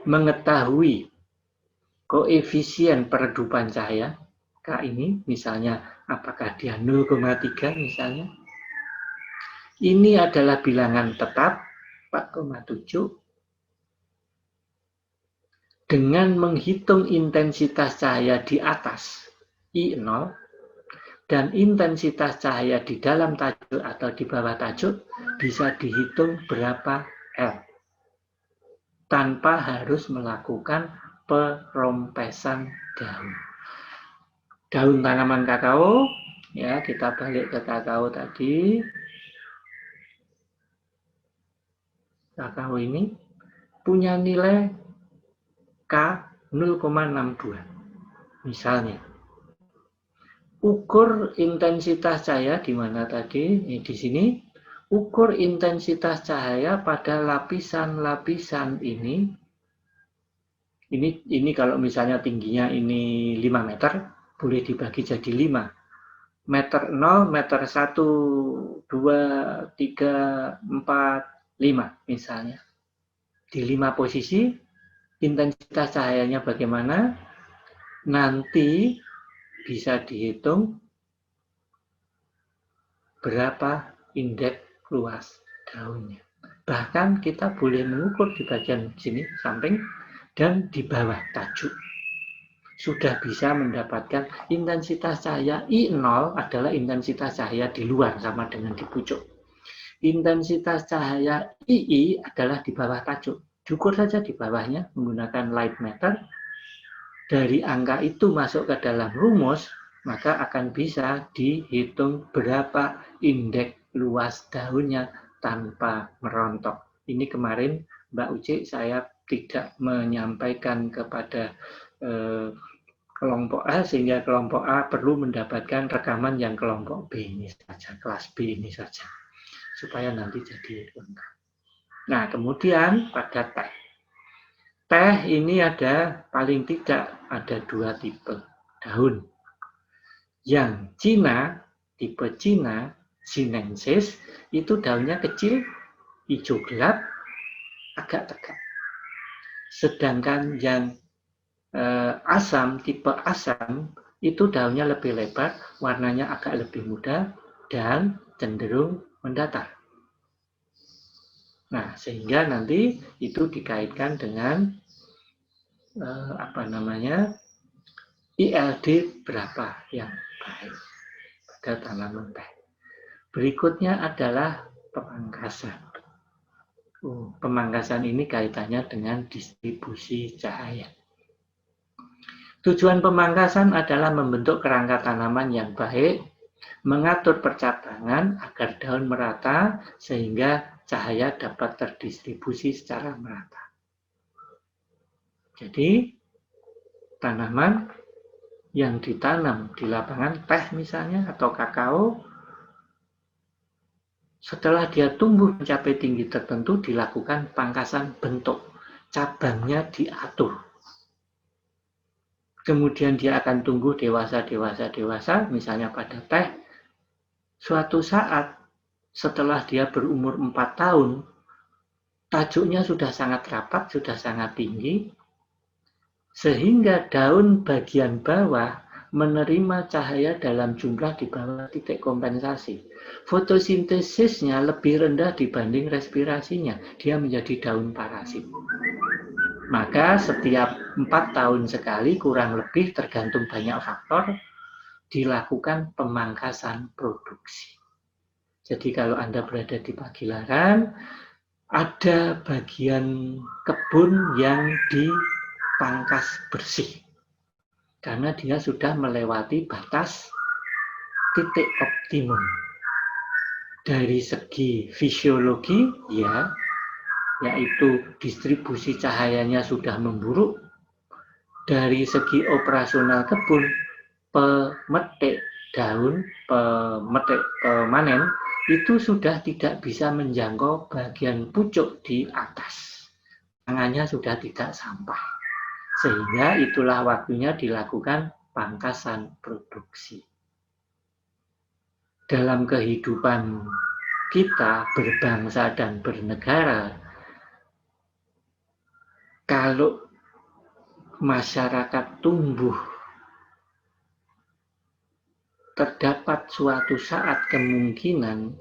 mengetahui koefisien peredupan cahaya, K ini misalnya apakah dia 0,3 misalnya. Ini adalah bilangan tetap 4,7. Dengan menghitung intensitas cahaya di atas I0 dan intensitas cahaya di dalam tajuk atau di bawah tajuk bisa dihitung berapa L. Tanpa harus melakukan perompesan daun. Daun tanaman kakao, ya kita balik ke kakao tadi. Kakao ini punya nilai K 0,62. Misalnya, ukur intensitas cahaya di mana tadi? Di sini, ukur intensitas cahaya pada lapisan-lapisan ini. Ini kalau misalnya tingginya ini 5 meter, boleh dibagi jadi 5. Meter 0, meter 1, 2, 3, 4, 5 misalnya. Di 5 posisi, intensitas cahayanya bagaimana? Nanti bisa dihitung berapa indeks luas daunnya. Bahkan kita boleh mengukur di bagian sini, samping, dan di bawah tajuk. Sudah bisa mendapatkan intensitas cahaya I0 adalah intensitas cahaya di luar sama dengan di pucuk. Intensitas cahaya II adalah di bawah tajuk. Diukur saja di bawahnya menggunakan light meter. Dari angka itu masuk ke dalam rumus, maka akan bisa dihitung berapa indeks luas daunnya tanpa merontok. Ini kemarin Mbak Uci saya tidak menyampaikan kepada kelompok A, sehingga kelompok A perlu mendapatkan rekaman yang kelompok B ini saja, kelas B ini saja, supaya nanti jadi lengkap. Nah, kemudian pada teh. Teh ini ada paling tidak ada 2 tipe daun. Yang Cina, tipe Cina, sinensis, itu daunnya kecil, hijau gelap, agak tegak. Sedangkan yang asam, tipe asam, itu daunnya lebih lebar, warnanya agak lebih muda, dan cenderung mendatar. Nah, sehingga nanti itu dikaitkan dengan ILD berapa yang baik pada tanaman teh. Berikutnya adalah pemangkasan. Pemangkasan ini kaitannya dengan distribusi cahaya. Tujuan pemangkasan adalah membentuk kerangka tanaman yang baik, mengatur percabangan agar daun merata sehingga cahaya dapat terdistribusi secara merata. Jadi, tanaman yang ditanam di lapangan teh misalnya atau kakao, setelah dia tumbuh mencapai tinggi tertentu dilakukan pangkasan bentuk, cabangnya diatur. Kemudian dia akan tumbuh dewasa, misalnya pada teh. Suatu saat setelah dia berumur 4 tahun, tajuknya sudah sangat rapat, sudah sangat tinggi, sehingga daun bagian bawah menerima cahaya dalam jumlah di bawah titik kompensasi. Fotosintesisnya lebih rendah dibanding respirasinya, dia menjadi daun parasit. Maka setiap 4 tahun sekali kurang lebih tergantung banyak faktor dilakukan pemangkasan produksi. Jadi kalau Anda berada di Pagilaran, ada bagian kebun yang dipangkas bersih. Karena dia sudah melewati batas titik optimum. Dari segi fisiologi, ya, yaitu distribusi cahayanya sudah memburuk. Dari segi operasional kebun, pemetik daun, pemetik pemanen, itu sudah tidak bisa menjangkau bagian pucuk di atas. Tangannya sudah tidak sampai. Sehingga itulah waktunya dilakukan pangkasan produksi. Dalam kehidupan kita berbangsa dan bernegara, kalau masyarakat tumbuh, terdapat suatu saat kemungkinan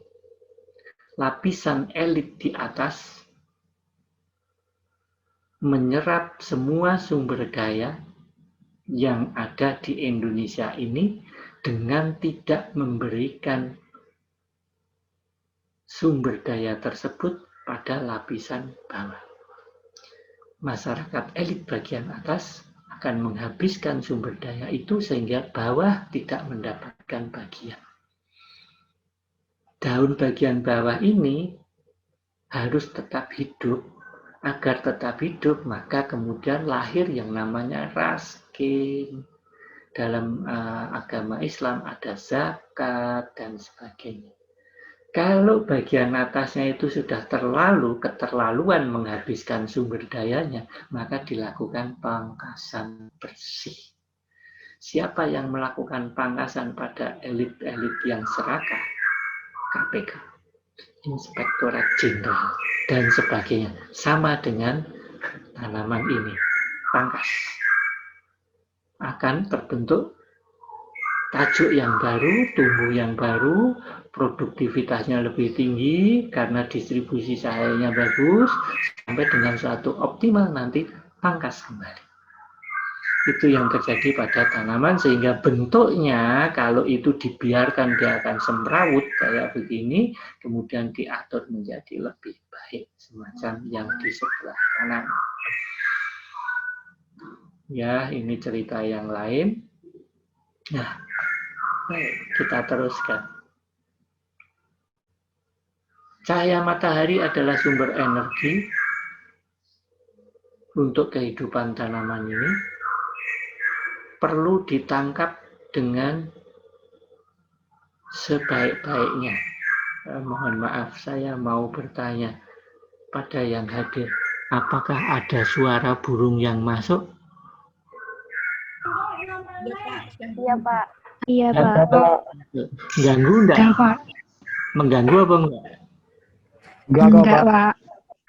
lapisan elit di atas menyerap semua sumber daya yang ada di Indonesia ini dengan tidak memberikan sumber daya tersebut pada lapisan bawah. Masyarakat elit bagian atas akan menghabiskan sumber daya itu sehingga bawah tidak mendapatkan bagian. Daun bagian bawah ini harus tetap hidup. Agar tetap hidup, maka kemudian lahir yang namanya raskin. Dalam agama Islam ada zakat dan sebagainya. Kalau bagian atasnya itu sudah keterlaluan menghabiskan sumber dayanya, maka dilakukan pangkasan bersih. Siapa yang melakukan pangkasan pada elit-elit yang serakah? KPK, Inspektorat Jenderal, dan sebagainya. Sama dengan tanaman ini, pangkas. Akan terbentuk tajuk yang baru, tumbuh yang baru, produktivitasnya lebih tinggi karena distribusi cahayanya bagus, sampai dengan suatu optimal nanti pangkas kembali. Itu yang terjadi pada tanaman, sehingga bentuknya kalau itu dibiarkan dia akan semrawut kayak begini, kemudian diatur menjadi lebih baik, semacam yang di sebelah kanan. Ya, ini cerita yang lain. Nah, baik, kita teruskan. Cahaya matahari adalah sumber energi untuk kehidupan tanaman ini. Perlu ditangkap dengan sebaik-baiknya. Mohon maaf, saya mau bertanya pada yang hadir, apakah ada suara burung yang masuk? Iya, Pak. Iya, Pak. Ganggu enggak? Enggak, Pak. Mengganggu apa enggak? Enggak, Pak.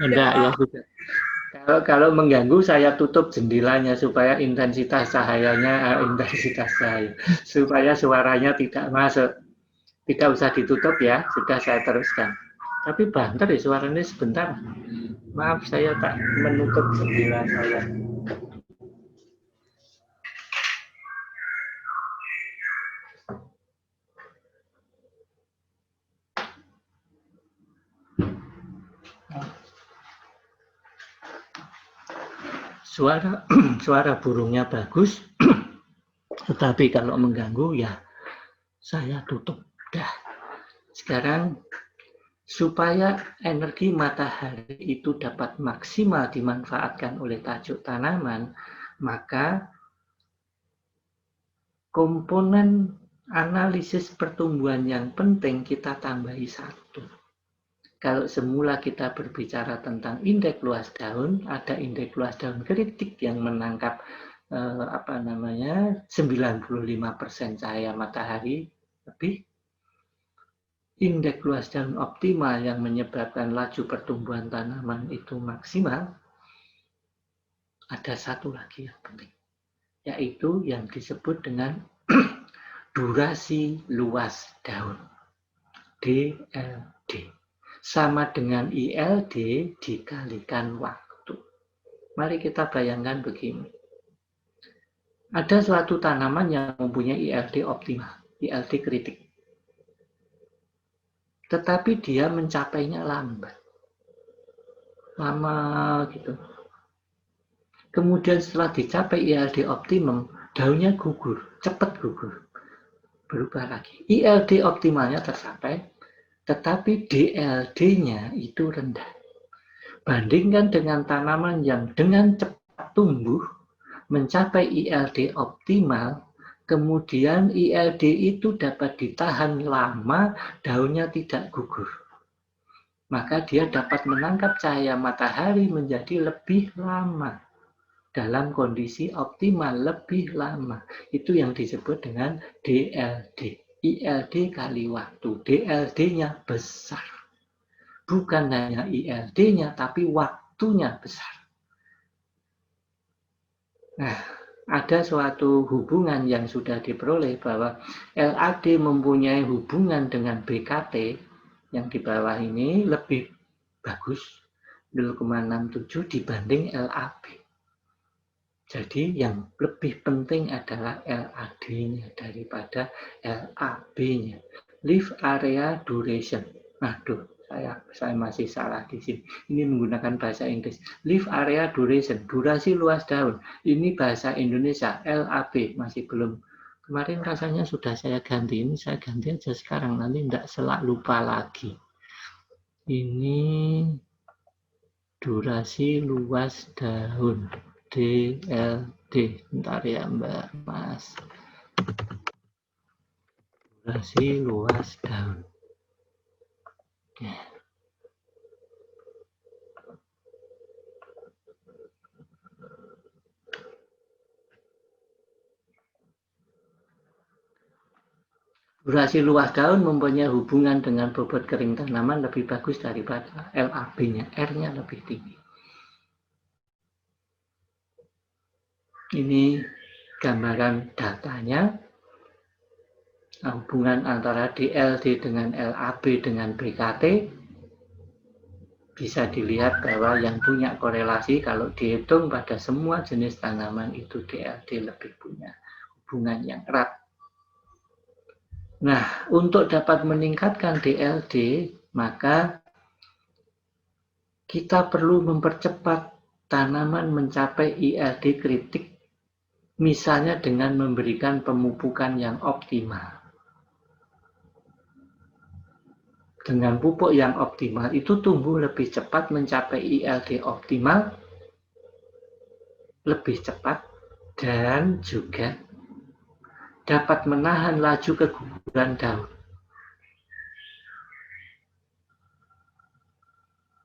Enggak, ya sudah. Kalau mengganggu, saya tutup jendelanya supaya supaya suaranya tidak masuk. Tidak usah ditutup ya, sudah saya teruskan. Tapi banter ya suaranya sebentar. Maaf, saya tak menutup jendela saya. suara burungnya bagus, tetapi kalau mengganggu ya saya tutup. Dah. Sekarang supaya energi matahari itu dapat maksimal dimanfaatkan oleh tajuk tanaman, maka komponen analisis pertumbuhan yang penting kita tambahi satu. Kalau semula kita berbicara tentang indeks luas daun, ada indeks luas daun kritik yang menangkap 95% cahaya matahari lebih. Indeks luas daun optimal yang menyebabkan laju pertumbuhan tanaman itu maksimal. Ada satu lagi yang penting, yaitu yang disebut dengan durasi luas daun, DLD. Sama dengan ILD dikalikan waktu. Mari kita bayangkan begini. Ada suatu tanaman yang mempunyai ILD optimal, ILD kritik. Tetapi dia mencapainya lambat. Lama gitu. Kemudian setelah dicapai ILD optimum, daunnya gugur, cepat gugur. Berubah lagi. ILD optimalnya tercapai, tetapi DLD-nya itu rendah. Bandingkan dengan tanaman yang dengan cepat tumbuh, mencapai ILD optimal, kemudian ILD itu dapat ditahan lama, daunnya tidak gugur. Maka dia dapat menangkap cahaya matahari menjadi lebih lama. Dalam kondisi optimal lebih lama. Itu yang disebut dengan DLD. ILD kali waktu. DLD-nya besar. Bukan hanya ILD-nya, tapi waktunya besar. Nah, ada suatu hubungan yang sudah diperoleh bahwa LAD mempunyai hubungan dengan BKT yang di bawah ini lebih bagus 0,67 dibanding LAB. Jadi yang lebih penting adalah LAD-nya daripada LAB-nya. Leaf area duration. Aduh, saya masih salah di sini. Ini menggunakan bahasa Inggris. Leaf area duration, durasi luas daun. Ini bahasa Indonesia, LAB masih belum. Kemarin rasanya sudah saya ganti. Ini saya ganti aja sekarang, nanti tidak selak lupa lagi. Ini durasi luas daun. DLD, bentar ya Mbak Mas. Durasi luas daun. Ya. Durasi luas daun mempunyai hubungan dengan bobot kering tanaman lebih bagus daripada LAB-nya, R-nya lebih tinggi. Ini gambaran datanya, hubungan antara DLD dengan LAB dengan BKT. Bisa dilihat bahwa yang punya korelasi kalau dihitung pada semua jenis tanaman itu DLD lebih punya hubungan yang erat. Nah, untuk dapat meningkatkan DLD, maka kita perlu mempercepat tanaman mencapai ILD kritik, misalnya dengan memberikan pemupukan yang optimal. Dengan pupuk yang optimal, itu tumbuh lebih cepat mencapai ILD optimal, lebih cepat, dan juga dapat menahan laju keguguran daun.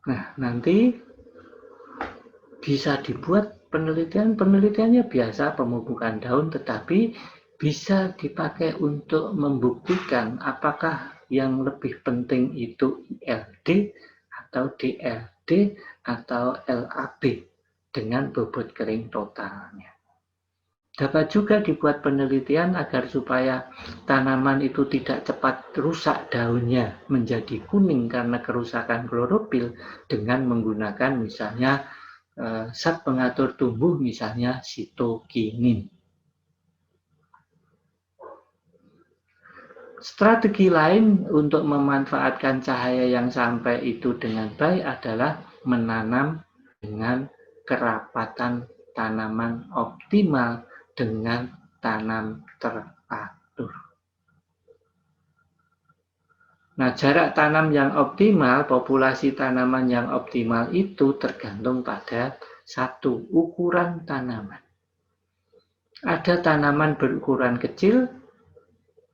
Nah, nanti bisa dibuat penelitiannya biasa pemupukan daun, tetapi bisa dipakai untuk membuktikan apakah yang lebih penting itu ILD atau DLD atau LAB dengan bobot kering totalnya. Dapat juga dibuat penelitian agar supaya tanaman itu tidak cepat rusak daunnya menjadi kuning karena kerusakan klorofil dengan menggunakan misalnya zat pengatur tumbuh misalnya sitokinin. Strategi lain untuk memanfaatkan cahaya yang sampai itu dengan baik adalah menanam dengan kerapatan tanaman optimal dengan tanam teratur. Nah, jarak tanam yang optimal, populasi tanaman yang optimal itu tergantung pada satu, ukuran tanaman. Ada tanaman berukuran kecil,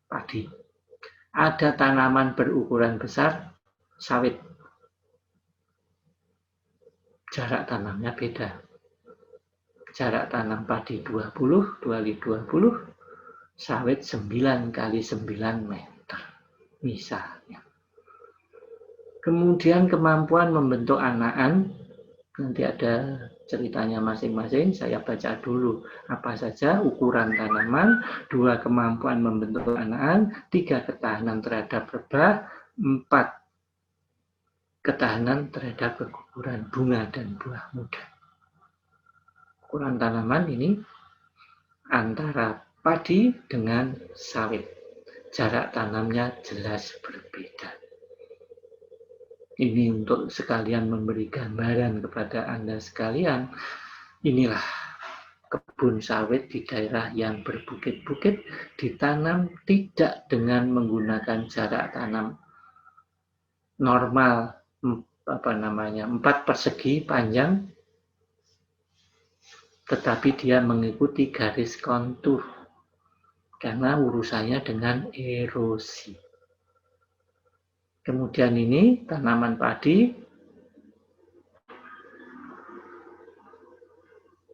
padi. Ada tanaman berukuran besar, sawit. Jarak tanamnya beda. Jarak tanam padi 20, 2x20, sawit 9 x 9 meter. Misalnya. Kemudian kemampuan membentuk anakan, nanti ada ceritanya masing-masing, saya baca dulu apa saja ukuran tanaman, 2 kemampuan membentuk anakan, 3 ketahanan terhadap rebah, 4 ketahanan terhadap keguguran bunga dan buah muda. Ukuran tanaman ini antara padi dengan sawit. Jarak tanamnya jelas berbeda. Ini untuk sekalian memberi gambaran kepada Anda sekalian. Inilah kebun sawit di daerah yang berbukit-bukit ditanam tidak dengan menggunakan jarak tanam normal 4 persegi panjang, tetapi dia mengikuti garis kontur karena urusannya dengan erosi. Kemudian ini tanaman padi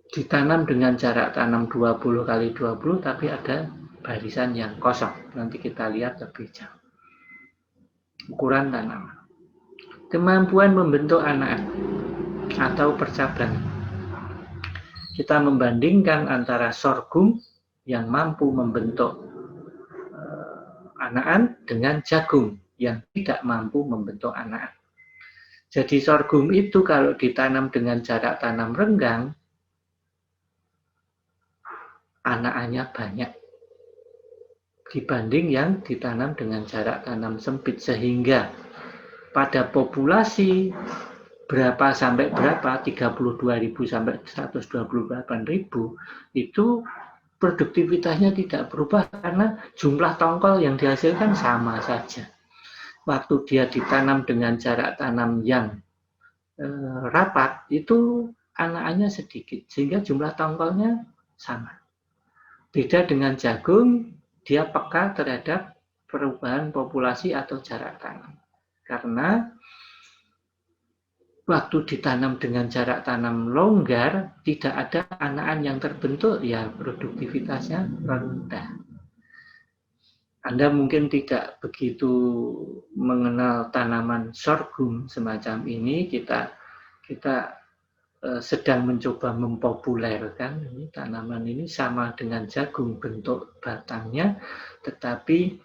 ditanam dengan jarak tanam 20 x 20, tapi ada barisan yang kosong. Nanti kita lihat lebih jauh. Ukuran tanaman. Kemampuan membentuk anakan atau percabangan. Kita membandingkan antara sorghum yang mampu membentuk anakan dengan jagung yang tidak mampu membentuk anakan. Jadi sorghum itu kalau ditanam dengan jarak tanam renggang, anakannya banyak dibanding yang ditanam dengan jarak tanam sempit, sehingga pada populasi berapa sampai berapa, 32.000 sampai 128.000, itu produktivitasnya tidak berubah karena jumlah tongkol yang dihasilkan sama saja. Waktu dia ditanam dengan jarak tanam yang rapat, itu anakannya sedikit, sehingga jumlah tongkolnya sama. Beda dengan jagung, dia peka terhadap perubahan populasi atau jarak tanam. Karena waktu ditanam dengan jarak tanam longgar, tidak ada anakan yang terbentuk, ya produktivitasnya rendah. Anda mungkin tidak begitu mengenal tanaman sorghum semacam ini. Kita sedang mencoba mempopulerkan ini tanaman ini sama dengan jagung bentuk batangnya, tetapi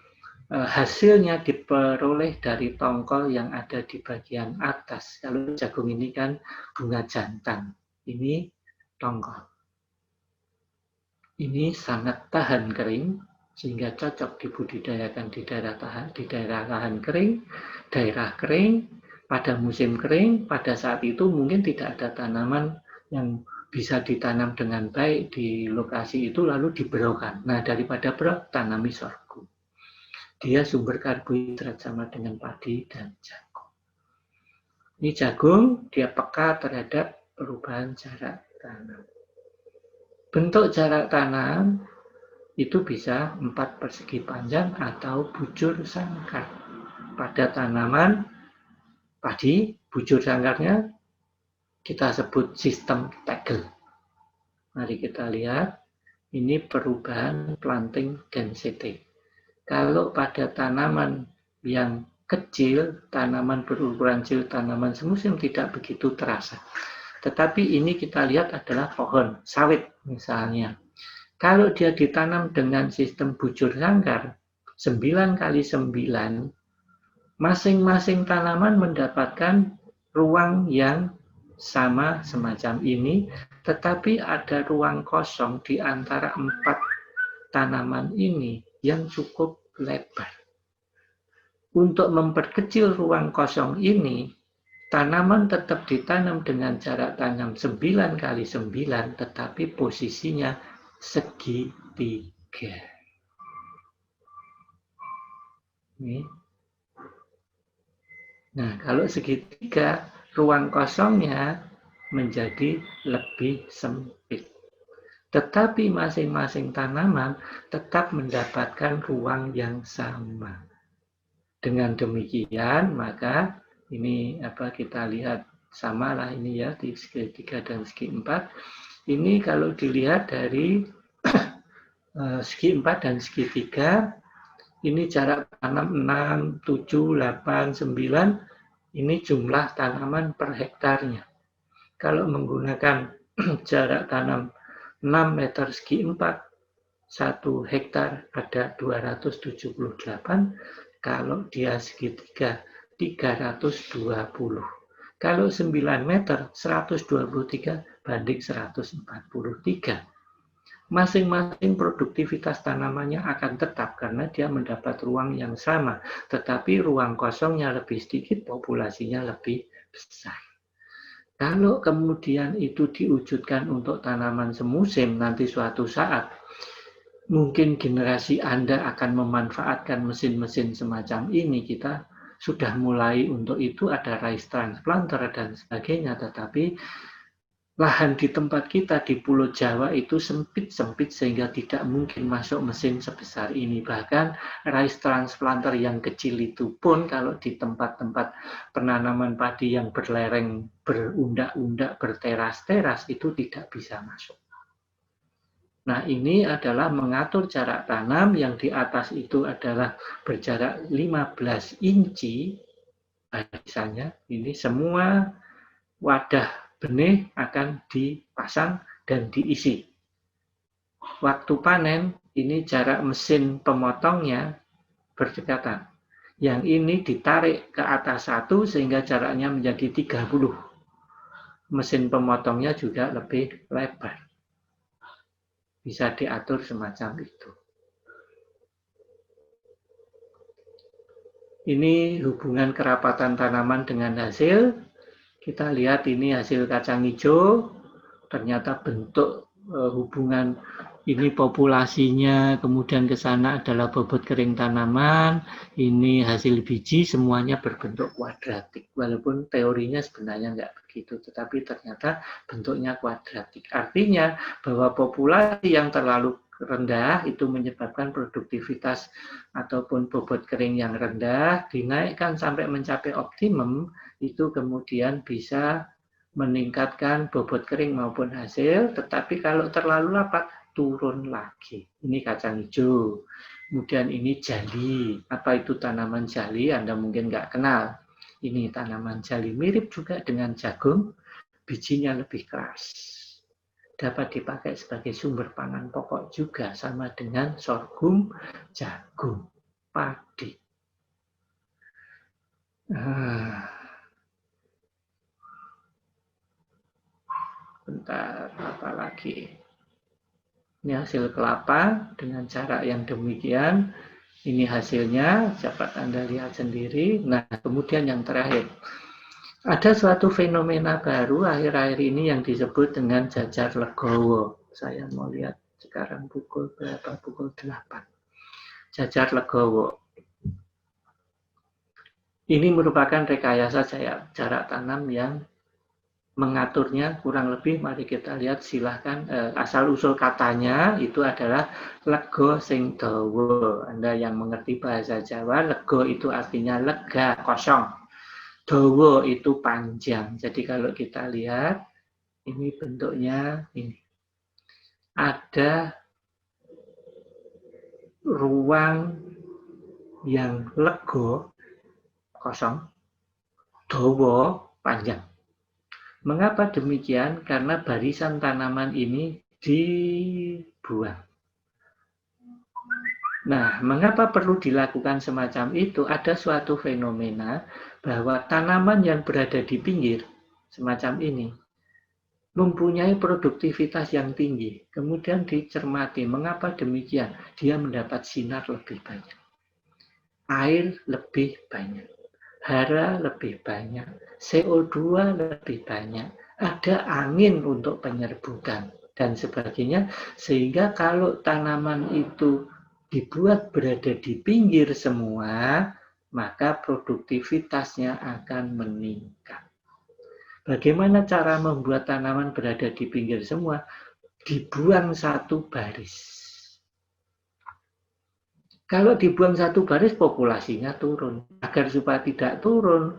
hasilnya diperoleh dari tongkol yang ada di bagian atas. Kalau jagung ini kan bunga jantan, ini tongkol. Ini sangat tahan kering, sehingga cocok dibudidayakan di daerah lahan kering, daerah kering, pada musim kering. Pada saat itu mungkin tidak ada tanaman yang bisa ditanam dengan baik di lokasi itu lalu diberokan. Nah, daripada berok, tanami sorghum. Dia sumber karbohidrat sama dengan padi dan jagung. Ini jagung, dia peka terhadap perubahan jarak tanam. Bentuk jarak tanam itu bisa 4 persegi panjang atau bujur sangkar. Pada tanaman padi, bujur sangkarnya kita sebut sistem tegel. Mari kita lihat, ini perubahan planting density. Kalau pada tanaman yang kecil, tanaman berukuran kecil, tanaman semusim tidak begitu terasa. Tetapi ini kita lihat adalah pohon sawit misalnya. Kalau dia ditanam dengan sistem bujur sangkar, 9 x 9, masing-masing tanaman mendapatkan ruang yang sama semacam ini, tetapi ada ruang kosong di antara 4 tanaman ini yang cukup lebar. Untuk memperkecil ruang kosong ini, Tanaman tetap ditanam dengan jarak tanam 9 kali 9, tetapi posisinya segitiga. Nih. Nah, kalau segitiga, ruang kosongnya menjadi lebih sempit. Tetapi masing-masing tanaman tetap mendapatkan ruang yang sama. Dengan demikian, maka ini kita lihat samalah ini ya di segi 3 dan segi 4. Ini kalau dilihat dari segi 4 dan segi 3, ini jarak tanam 6, 7, 8, 9, ini jumlah tanaman per hektarnya. Kalau menggunakan jarak tanam 6 meter segi 4, 1 hektar ada 278, kalau dia segitiga 320. Kalau 9 meter 123 banding 143. Masing-masing produktivitas tanamannya akan tetap karena dia mendapat ruang yang sama, tetapi ruang kosongnya lebih sedikit, populasinya lebih besar. Kalau kemudian itu diwujudkan untuk tanaman semusim, nanti suatu saat mungkin generasi Anda akan memanfaatkan mesin-mesin semacam ini. Kita sudah mulai untuk itu, ada rice transplanter dan sebagainya, tetapi lahan di tempat kita di Pulau Jawa itu sempit-sempit sehingga tidak mungkin masuk mesin sebesar ini. Bahkan rice transplanter yang kecil itu pun kalau di tempat-tempat penanaman padi yang berlereng, berundak-undak, berteras-teras itu tidak bisa masuk. Nah, ini adalah mengatur jarak tanam yang di atas itu adalah berjarak 15 inci. Misalnya, ini semua wadah benih akan dipasang dan diisi. Waktu panen, ini jarak mesin pemotongnya berdekatan. Yang ini ditarik ke atas 1 sehingga jaraknya menjadi 30. Mesin pemotongnya juga lebih lebar. Bisa diatur semacam itu. Ini hubungan kerapatan tanaman dengan hasil. Kita lihat ini hasil kacang hijau. Ternyata bentuk hubungan ini populasinya, kemudian ke sana adalah bobot kering tanaman. Ini hasil biji, semuanya berbentuk kuadratik. Walaupun teorinya sebenarnya enggak begitu, tetapi ternyata bentuknya kuadratik. Artinya bahwa populasi yang terlalu rendah itu menyebabkan produktivitas ataupun bobot kering yang rendah, dinaikkan sampai mencapai optimum, itu kemudian bisa meningkatkan bobot kering maupun hasil, tetapi kalau terlalu rapat turun lagi. Ini kacang hijau. Kemudian ini jali. Apa itu tanaman jali? Anda mungkin nggak kenal. Ini tanaman jali. Mirip juga dengan jagung, bijinya lebih keras. Dapat dipakai sebagai sumber pangan pokok juga, sama dengan sorghum, jagung, padi. Bentar, apa lagi? Ini hasil kelapa dengan cara yang demikian. Ini hasilnya, dapat Anda lihat sendiri. Nah, kemudian yang terakhir. Ada suatu fenomena baru akhir-akhir ini yang disebut dengan jajar legowo. Saya mau lihat sekarang pukul berapa? Pukul 8. Jajar legowo. Ini merupakan rekayasa jarak tanam yang mengaturnya kurang lebih, mari kita lihat, silahkan. Asal-usul katanya itu adalah lego sing dawa. Anda yang mengerti bahasa Jawa, lego itu artinya lega, kosong. Dawa itu panjang. Jadi kalau kita lihat, ini bentuknya ini. Ada ruang yang lego, kosong, dawa, panjang. Mengapa demikian? Karena barisan tanaman ini dibuang. Nah, mengapa perlu dilakukan semacam itu? Ada suatu fenomena bahwa tanaman yang berada di pinggir, semacam ini, mempunyai produktivitas yang tinggi. Kemudian dicermati, mengapa demikian? Dia mendapat sinar lebih banyak. Air lebih banyak. hara lebih banyak, CO2 lebih banyak, ada angin untuk penyerbukan, dan sebagainya. Sehingga kalau tanaman itu dibuat berada di pinggir semua, maka produktivitasnya akan meningkat. Bagaimana cara membuat tanaman berada di pinggir semua? Dibuang satu baris. Kalau dibuang satu baris, populasinya turun. Agar supaya tidak turun,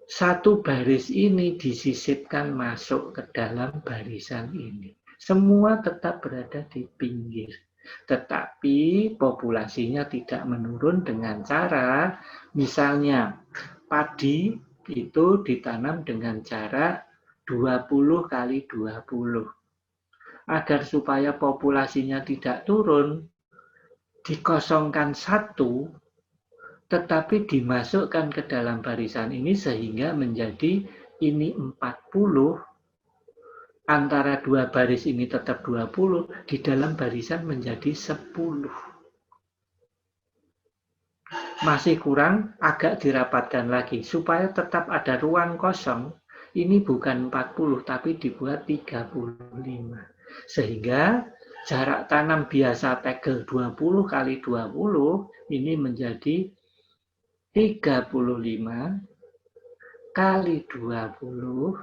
satu baris ini disisipkan masuk ke dalam barisan ini. Semua tetap berada di pinggir. Tetapi populasinya tidak menurun dengan cara, misalnya padi itu ditanam dengan jarak 20 kali 20. Agar supaya populasinya tidak turun, dikosongkan satu, tetapi dimasukkan ke dalam barisan ini sehingga menjadi ini 40, antara dua baris ini tetap 20, di dalam barisan menjadi 10. Masih kurang, agak dirapatkan lagi, supaya tetap ada ruang kosong, ini bukan 40, tapi dibuat 35. Sehingga jarak tanam biasa tegel 20 kali 20, ini menjadi 35 kali 20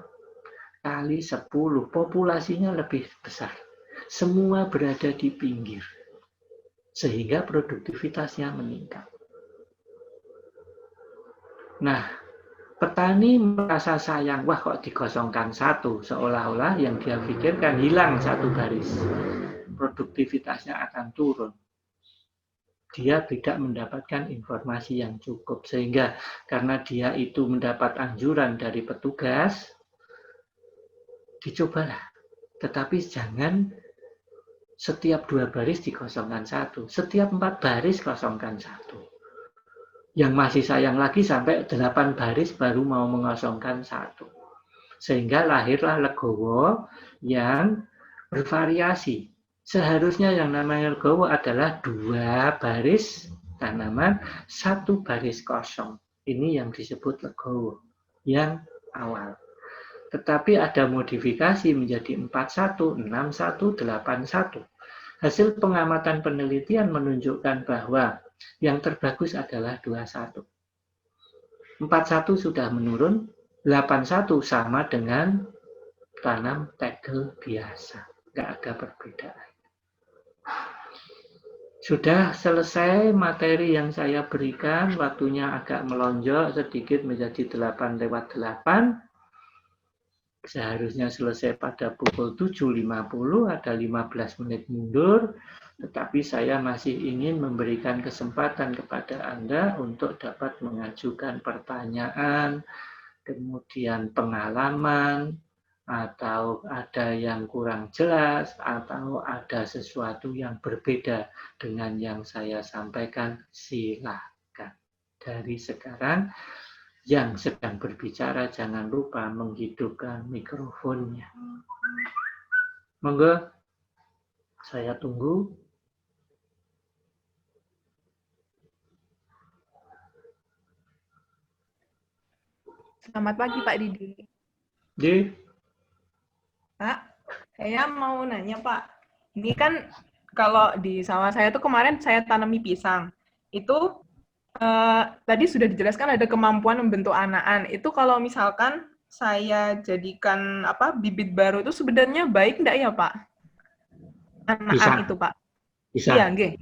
kali 10. Populasinya lebih besar. Semua berada di pinggir. Sehingga produktivitasnya meningkat. Nah, petani merasa sayang, wah kok dikosongkan satu. Seolah-olah yang dia pikirkan hilang satu baris. Produktivitasnya akan turun. Dia tidak mendapatkan informasi yang cukup. Sehingga karena dia itu mendapat anjuran dari petugas, dicobalah. Tetapi jangan setiap 2 baris dikosongkan satu. Setiap 4 baris kosongkan satu. Yang masih sayang lagi sampai 8 baris baru mau mengosongkan satu. Sehingga lahirlah legowo yang bervariasi. Seharusnya yang namanya legowo adalah 2 baris tanaman, 1 baris kosong. Ini yang disebut legowo yang awal. Tetapi ada modifikasi menjadi 41, 61, 81. Hasil pengamatan penelitian menunjukkan bahwa yang terbagus adalah 21. 41 sudah menurun, 81 sama dengan tanam tegel biasa. Nggak ada perbedaan. Sudah selesai materi yang saya berikan, waktunya agak melonjak sedikit menjadi 8:08. Seharusnya selesai pada pukul 7.50, ada 15 menit mundur, tetapi saya masih ingin memberikan kesempatan kepada Anda untuk dapat mengajukan pertanyaan, kemudian pengalaman, atau ada yang kurang jelas, atau ada sesuatu yang berbeda dengan yang saya sampaikan, silakan. Dari sekarang, yang sedang berbicara jangan lupa menghidupkan mikrofonnya. Monggo, saya tunggu. Selamat pagi Pak Didi. Di. Pak, saya mau nanya Pak. Ini kan kalau di sawah saya tuh kemarin saya tanami pisang. Itu tadi sudah dijelaskan ada kemampuan membentuk anakan. Itu kalau misalkan saya jadikan bibit baru itu sebenarnya baik enggak ya Pak? Anakan itu Pak. Bisa. Iya, nggih.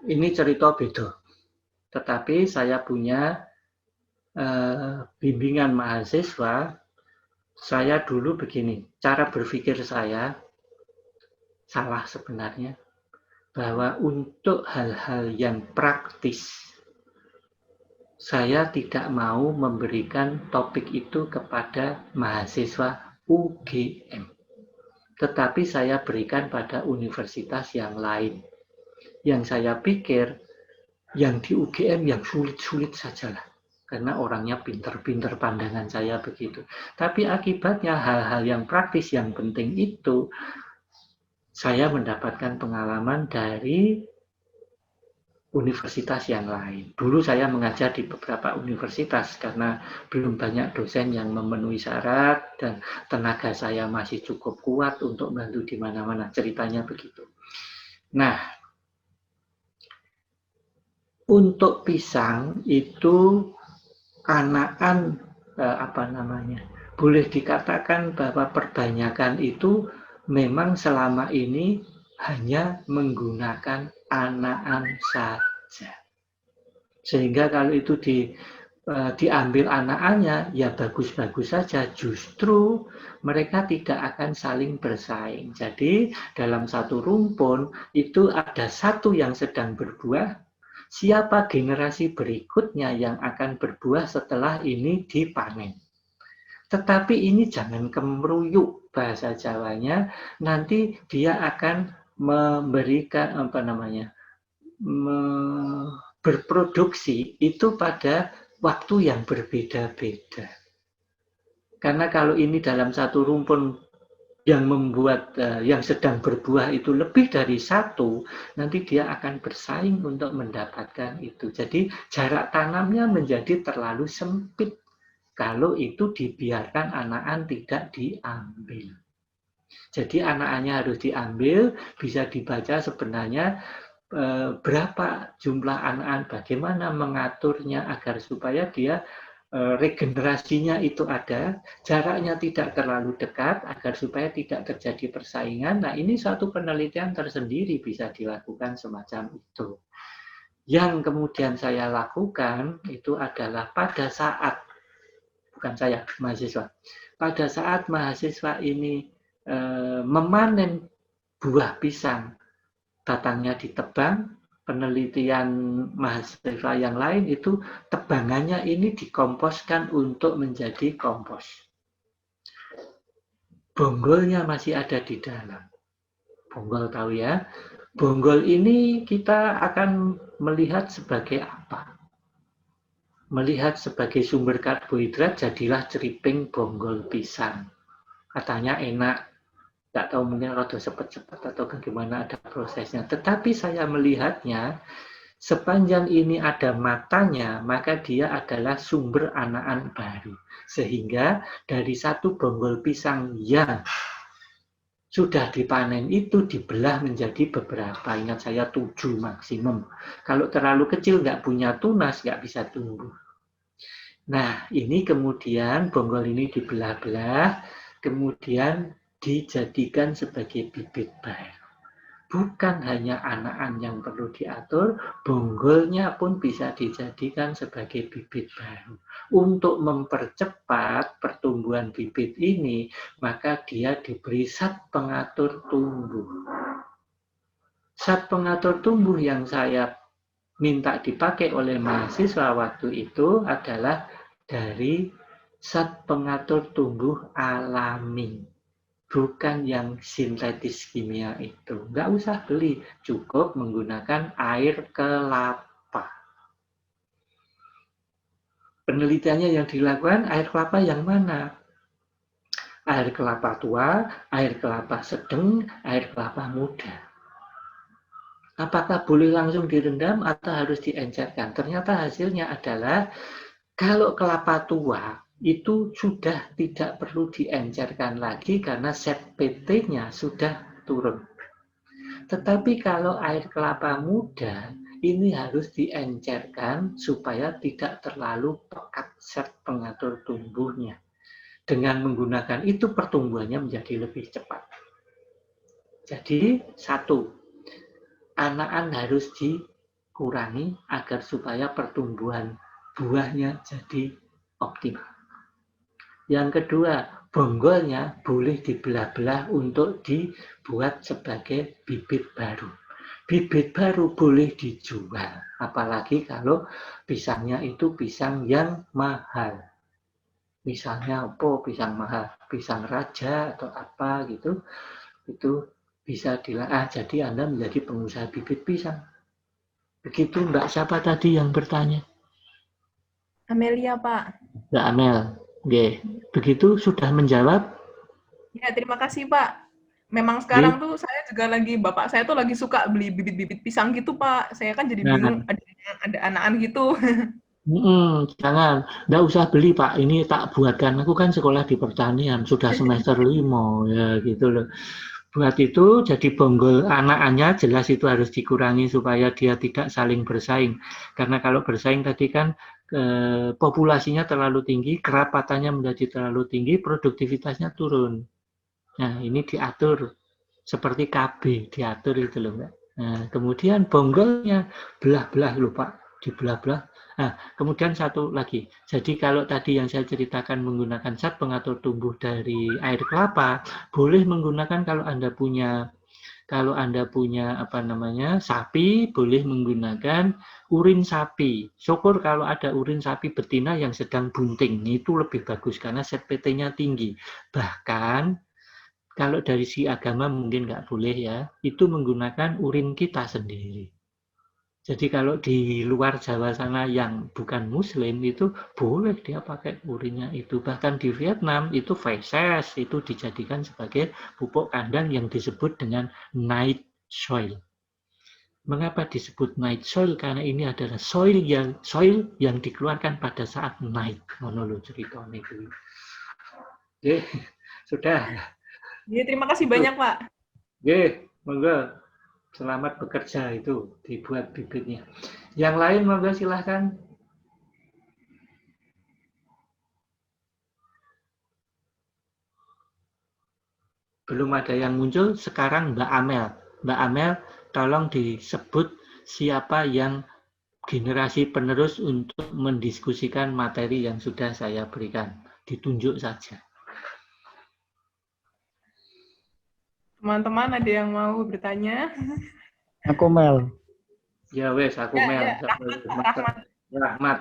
Ini cerita beda. Tetapi saya punya bimbingan mahasiswa. Saya dulu begini, cara berpikir saya salah sebenarnya. Bahwa untuk hal-hal yang praktis, saya tidak mau memberikan topik itu kepada mahasiswa UGM. Tetapi saya berikan pada universitas yang lain. Yang saya pikir, yang di UGM yang sulit-sulit sajalah. Karena orangnya pinter-pinter, pandangan saya begitu. Tapi akibatnya hal-hal yang praktis, yang penting itu, saya mendapatkan pengalaman dari universitas yang lain. Dulu saya mengajar di beberapa universitas karena belum banyak dosen yang memenuhi syarat dan tenaga saya masih cukup kuat untuk bantu di mana-mana. Ceritanya begitu. Nah, untuk pisang itu anakan boleh dikatakan bahwa perbanyakan itu memang selama ini hanya menggunakan anakan saja. Sehingga kalau itu diambil anakannya, ya bagus-bagus saja. Justru mereka tidak akan saling bersaing. Jadi dalam satu rumpun itu ada satu yang sedang berbuah, siapa generasi berikutnya yang akan berbuah setelah ini dipanen. Tetapi ini jangan kemeruyuk bahasa Jawanya, nanti dia akan memberikan berproduksi itu pada waktu yang berbeda-beda. Karena kalau ini dalam satu rumpun yang membuat yang sedang berbuah itu lebih dari satu, nanti dia akan bersaing untuk mendapatkan itu. Jadi jarak tanamnya menjadi terlalu sempit kalau itu dibiarkan anakan tidak diambil. Jadi anakannya harus diambil, bisa dibaca sebenarnya berapa jumlah anakan, bagaimana mengaturnya agar supaya dia regenerasinya itu ada, jaraknya tidak terlalu dekat agar supaya tidak terjadi persaingan. Nah, ini suatu penelitian tersendiri bisa dilakukan semacam itu. Yang kemudian saya lakukan itu adalah pada saat, bukan saya, mahasiswa. Pada saat mahasiswa ini memanen buah pisang, batangnya ditebang, penelitian mahasiswa yang lain itu tebangannya ini dikomposkan untuk menjadi kompos. Bonggolnya masih ada di dalam. Bonggol tahu ya? Bonggol ini kita akan melihat sebagai apa? Melihat sebagai sumber karbohidrat, jadilah ceriping bonggol pisang. Katanya enak. Nggak tahu mungkin rada cepat-cepat atau bagaimana ada prosesnya. Tetapi saya melihatnya, sepanjang ini ada matanya, maka dia adalah sumber anakan baru. Sehingga dari satu bonggol pisang yang sudah dipanen itu dibelah menjadi beberapa. Ingat saya 7 maksimum. Kalau terlalu kecil nggak punya tunas, nggak bisa tumbuh. Nah, ini kemudian bonggol ini dibelah-belah, kemudian dijadikan sebagai bibit baru. Bukan hanya anakan yang perlu diatur, bonggolnya pun bisa dijadikan sebagai bibit baru. Untuk mempercepat pertumbuhan bibit ini, maka dia diberi zat pengatur tumbuh. Zat pengatur tumbuh yang saya minta dipakai oleh mahasiswa waktu itu adalah dari zat pengatur tumbuh alami. Bukan yang sintetis kimia itu. Nggak usah beli, cukup menggunakan air kelapa. Penelitiannya yang dilakukan air kelapa yang mana? Air kelapa tua, air kelapa sedang, air kelapa muda. Apakah boleh langsung direndam atau harus diencerkan? Ternyata hasilnya adalah kalau kelapa tua itu sudah tidak perlu diencerkan lagi karena zat PT-nya sudah turun. Tetapi kalau air kelapa muda ini harus diencerkan supaya tidak terlalu pekat zat pengatur tumbuhnya. Dengan menggunakan itu pertumbuhannya menjadi lebih cepat. Jadi satu, anakan harus dikurangi agar supaya pertumbuhan buahnya jadi optimal. Yang kedua, bonggolnya boleh dibelah-belah untuk dibuat sebagai bibit baru. Bibit baru boleh dijual, apalagi kalau pisangnya itu pisang yang mahal. Misalnya pisang mahal, pisang raja atau apa gitu, itu bisa jadi Anda menjadi pengusaha bibit pisang. Begitu Mbak siapa tadi yang bertanya? Amelia, Pak. Mbak Amel. Oke, begitu sudah menjawab? Ya, terima kasih, Pak. memang sekarang tuh saya juga bapak saya tuh lagi suka beli bibit-bibit pisang gitu, Pak. Saya kan jadi bingung, Nah, ada anakan gitu. jangan, nggak usah beli Pak. Ini tak buatkan. Aku kan sekolah di pertanian, sudah semester 5 ya gitu loh. Buat itu jadi bonggol anakannya jelas itu harus dikurangi supaya dia tidak saling bersaing. Karena kalau bersaing tadi kan populasinya terlalu tinggi, kerapatannya menjadi terlalu tinggi, produktivitasnya turun. Nah, ini diatur seperti KB, diatur itu loh, Mbak. Nah, kemudian bonggolnya belah-belah lupa, dibelah-belah. Nah, kemudian satu lagi. Jadi kalau tadi yang saya ceritakan menggunakan zat pengatur tumbuh dari air kelapa, boleh menggunakan kalau Anda punya apa namanya sapi, boleh menggunakan urin sapi. Syukur kalau ada urin sapi betina yang sedang bunting, itu lebih bagus karena ZPT-nya tinggi. Bahkan kalau dari si agama mungkin nggak boleh ya, itu menggunakan urin kita sendiri. Jadi kalau di luar Jawa sana yang bukan Muslim itu boleh dia pakai urinnya itu. Bahkan di Vietnam itu feces itu dijadikan sebagai pupuk kandang yang disebut dengan night soil. Mengapa disebut night soil? Karena ini adalah soil yang dikeluarkan pada saat night. Monolog cerita itu. Oke, sudah. Ya, terima kasih banyak, Pak. Oke, monggo. Selamat bekerja itu, dibuat bibitnya. Yang lain monggo silahkan. Belum ada yang muncul, sekarang Mbak Amel. Mbak Amel, tolong disebut siapa yang generasi penerus untuk mendiskusikan materi yang sudah saya berikan. Ditunjuk saja. Teman-teman ada yang mau bertanya? Aku Mel. Ya wes, aku Mel.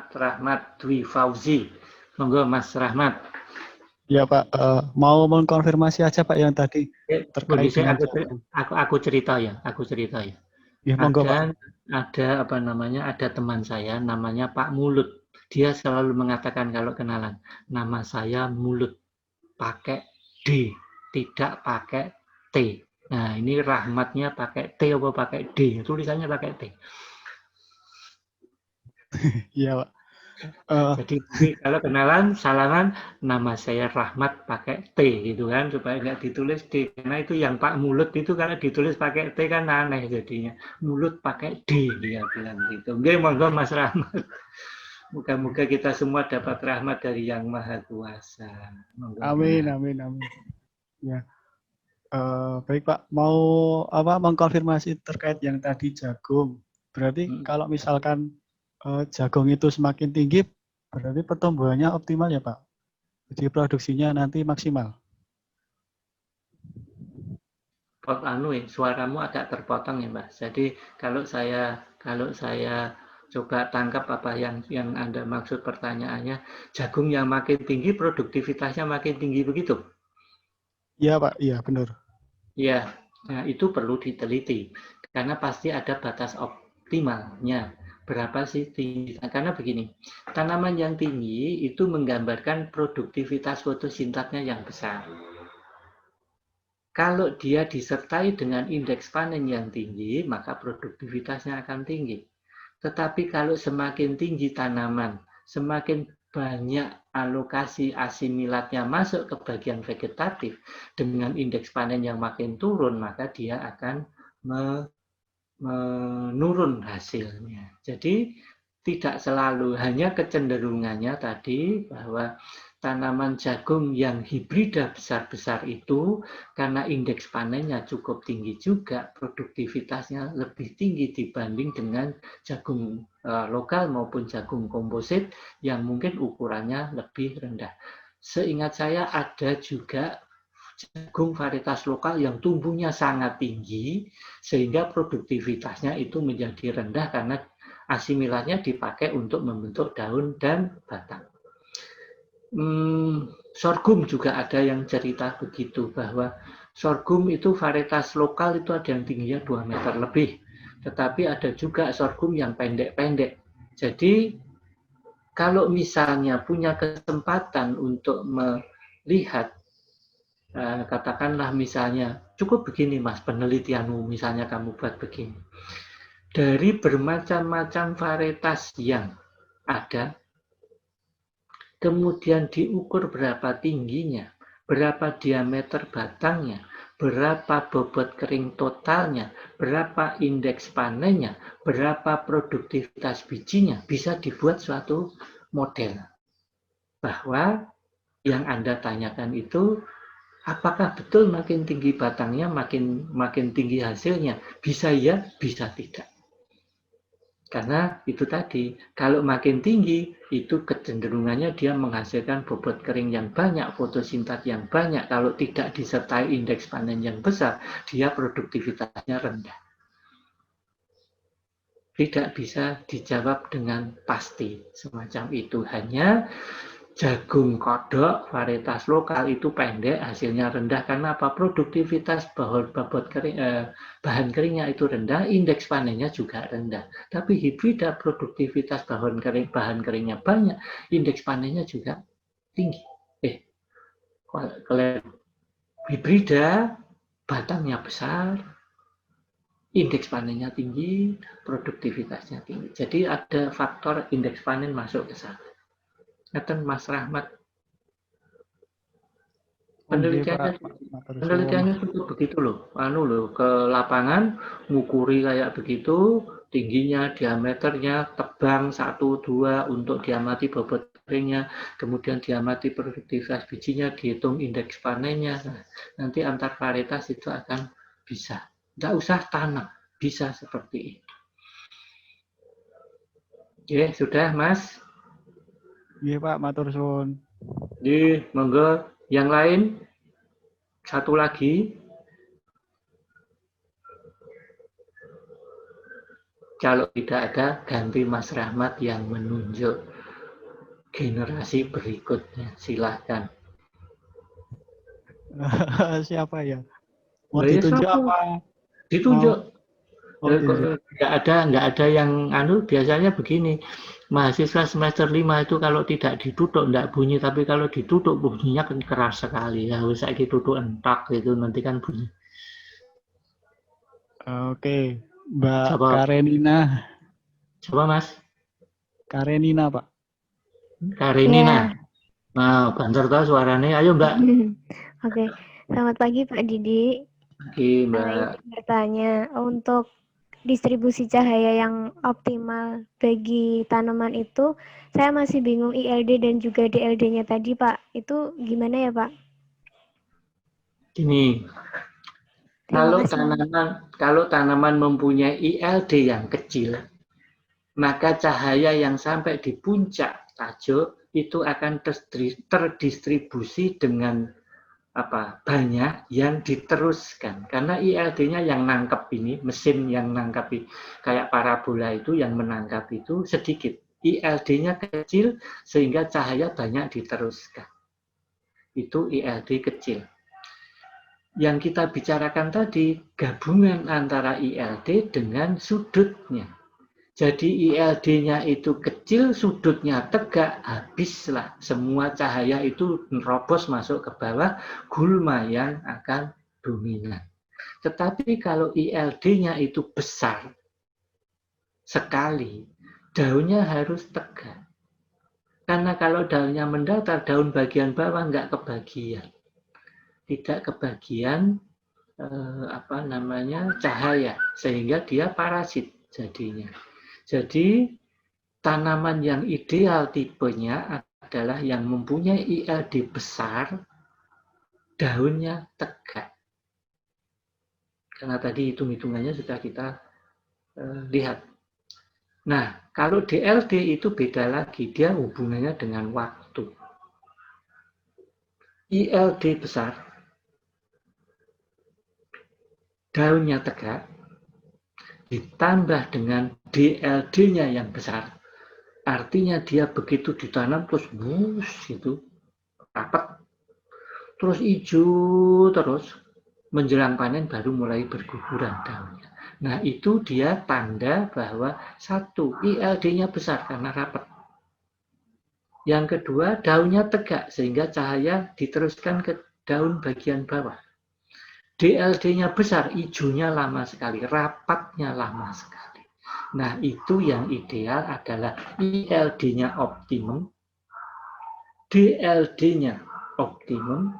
Rahmat Dwi Fauzi. Monggo Mas Rahmat. Ya Pak, mau mengkonfirmasi aja Pak yang tadi terkait dengan aku cerita ya. Ya, monggo, Pak. Ada apa namanya? Ada teman saya namanya Pak Mulut. Dia selalu mengatakan kalau kenalan, nama saya Mulut, pakai D, tidak pakai T. Nah, ini rahmatnya pakai T apa pakai D? Tulisannya pakai T. Iya, Pak. Jadi kalau kenalan, salaman, nama saya Rahmat pakai T gitu kan, supaya nggak ditulis D. Karena itu yang Pak Mulut itu kalau ditulis pakai T kan aneh jadinya. Mulut pakai D dia bilang gitu. Oke, monggo Mas Rahmat. Moga-moga kita semua dapat rahmat dari Yang Maha Kuasa. Amin. Ya. Baik Pak, mau mengkonfirmasi terkait yang tadi jagung. Berarti kalau misalkan jagung itu semakin tinggi, berarti pertumbuhannya optimal ya Pak? Jadi produksinya nanti maksimal. Suaramu agak terpotong ya Mbak. Jadi kalau saya coba tangkap apa yang Anda maksud pertanyaannya, jagung yang makin tinggi produktivitasnya makin tinggi begitu? Iya Pak, iya benar. Iya, nah itu perlu diteliti karena pasti ada batas optimalnya. Berapa sih tinggi? Karena begini, tanaman yang tinggi itu menggambarkan produktivitas fotosintasnya yang besar. Kalau dia disertai dengan indeks panen yang tinggi, maka produktivitasnya akan tinggi. Tetapi kalau semakin tinggi tanaman, semakin banyak alokasi asimilatnya masuk ke bagian vegetatif dengan indeks panen yang makin turun, maka dia akan menurun hasilnya. Jadi tidak selalu, hanya kecenderungannya tadi bahwa tanaman jagung yang hibrida besar-besar itu karena indeks panennya cukup tinggi juga, produktivitasnya lebih tinggi dibanding dengan jagung lokal maupun jagung komposit yang mungkin ukurannya lebih rendah. Seingat saya ada juga jagung varietas lokal yang tumbuhnya sangat tinggi sehingga produktivitasnya itu menjadi rendah karena asimilatnya dipakai untuk membentuk daun dan batang. Sorghum juga ada yang cerita begitu bahwa sorghum itu varietas lokal itu ada yang tingginya 2 meter lebih, tetapi ada juga sorghum yang pendek-pendek. Jadi kalau misalnya punya kesempatan untuk melihat katakanlah misalnya Cukup begini Mas, penelitianmu misalnya kamu buat begini. Dari bermacam-macam varietas yang ada, kemudian diukur berapa tingginya, berapa diameter batangnya, berapa bobot kering totalnya, berapa indeks panennya, berapa produktivitas bijinya, bisa dibuat suatu model. Bahwa yang Anda tanyakan itu, apakah betul makin tinggi batangnya, makin tinggi hasilnya? Bisa ya, bisa tidak. Karena itu tadi, kalau makin tinggi, itu kecenderungannya dia menghasilkan bobot kering yang banyak, fotosintat yang banyak. Kalau tidak disertai indeks panen yang besar, dia produktivitasnya rendah. Tidak bisa dijawab dengan pasti semacam itu. Hanya jagung kodok varietas lokal itu pendek, hasilnya rendah karena apa? Produktivitas bahan keringnya itu rendah, indeks panennya juga rendah. Tapi hibrida produktivitas bahan keringnya banyak, indeks panennya juga tinggi. Kalau hibrida batangnya besar, indeks panennya tinggi, produktivitasnya tinggi. Jadi ada faktor indeks panen masuk ke sana. Ngeten Mas Rahmat. Penelitiannya seperti begitu loh. Ke lapangan, ngukuri kayak begitu, tingginya, diameternya, tebang 1-2 untuk diamati bobot keringnya, kemudian diamati produktivitas bijinya, dihitung indeks panennya. Nah, nanti antar varietas itu akan bisa. Nggak usah tanam, bisa seperti itu. Oke, sudah Mas? Iya Pak, matur suwun. Jadi, monggo yang lain. Satu lagi. Kalau tidak ada, ganti Mas Rahmat yang menunjuk generasi berikutnya. Silahkan. Siapa ya? Mau ditunjuk apa? Ditunjuk. Nggak ada yang biasanya begini. Mahasiswa semester 5 itu kalau tidak ditutup enggak bunyi, tapi kalau ditutup bunyinya kan keras sekali. Ya wis saiki tutup entak gitu nanti kan bunyi. Oke, Mbak Karenina. Coba Mas. Karenina, Pak. Karenina. Nah, banter tau suaranya. Ayo Mbak. Oke, selamat pagi Pak Didi. Oke Mbak. Bertanya, untuk distribusi cahaya yang optimal bagi tanaman itu, saya masih bingung ILD dan juga DLD-nya tadi, Pak. Itu gimana ya, Pak? Gini, kalau tanaman mempunyai ILD yang kecil, maka cahaya yang sampai di puncak tajuk itu akan terdistribusi dengan banyak yang diteruskan, karena ILD-nya yang nangkep ini, mesin yang nangkap kayak parabola itu yang menangkap itu sedikit, ILD-nya kecil sehingga cahaya banyak diteruskan. Itu ILD kecil. Yang kita bicarakan tadi gabungan antara ILD dengan sudutnya. Jadi ILD-nya itu kecil, sudutnya tegak, habislah semua cahaya itu nerobos masuk ke bawah, gulma yang akan dominan. Tetapi kalau ILD-nya itu besar sekali, daunnya harus tegak. Karena kalau daunnya mendatar, daun bagian bawah nggak kebagian. Tidak kebagian cahaya, sehingga dia parasit jadinya. Jadi tanaman yang ideal tipenya adalah yang mempunyai ILD besar, daunnya tegak. Karena tadi hitung-hitungannya sudah kita lihat. Nah, kalau DLD itu beda lagi, dia hubungannya dengan waktu. ILD besar, daunnya tegak, ditambah dengan DLD-nya yang besar, artinya dia begitu ditanam terus gitu rapat, terus hijau terus, menjelang panen baru mulai berguguran daunnya. Nah itu dia tanda bahwa satu, ILD-nya besar karena rapat. Yang kedua, daunnya tegak sehingga cahaya diteruskan ke daun bagian bawah. DLD-nya besar, hijaunya lama sekali, rapatnya lama sekali. Nah, itu yang ideal adalah ILD-nya optimum, DLD-nya optimum,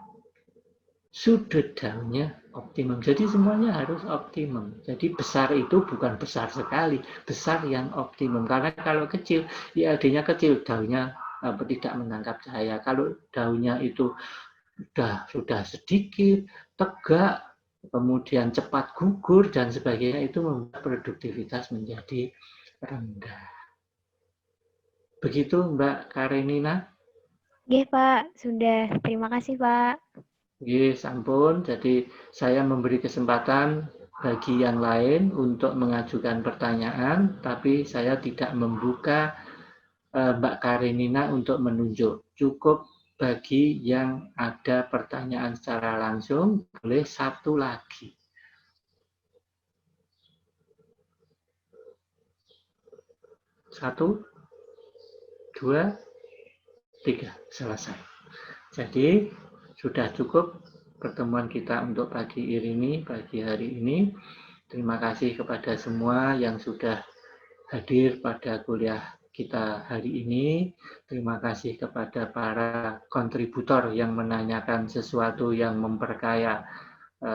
sudut daunnya optimum. Jadi semuanya harus optimum. Jadi besar itu bukan besar sekali, besar yang optimum. Karena kalau kecil, ILD-nya kecil, daunnya tidak menangkap cahaya. Kalau daunnya itu sudah sedikit, tegak, kemudian cepat gugur dan sebagainya, itu membuat produktivitas menjadi rendah. Begitu Mbak Karenina? Nggih, Pak. Sudah. Terima kasih, Pak. Nggih, sampun. Jadi saya memberi kesempatan bagi yang lain untuk mengajukan pertanyaan, tapi saya tidak membuka Mbak Karenina untuk menunjuk. Cukup bagi yang ada pertanyaan secara langsung, boleh satu lagi. Satu, dua, tiga, selesai. Jadi sudah cukup pertemuan kita untuk pagi hari ini. Terima kasih kepada semua yang sudah hadir pada kuliah kita hari ini. Terima kasih kepada para kontributor yang menanyakan sesuatu yang memperkaya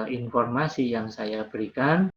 informasi yang saya berikan.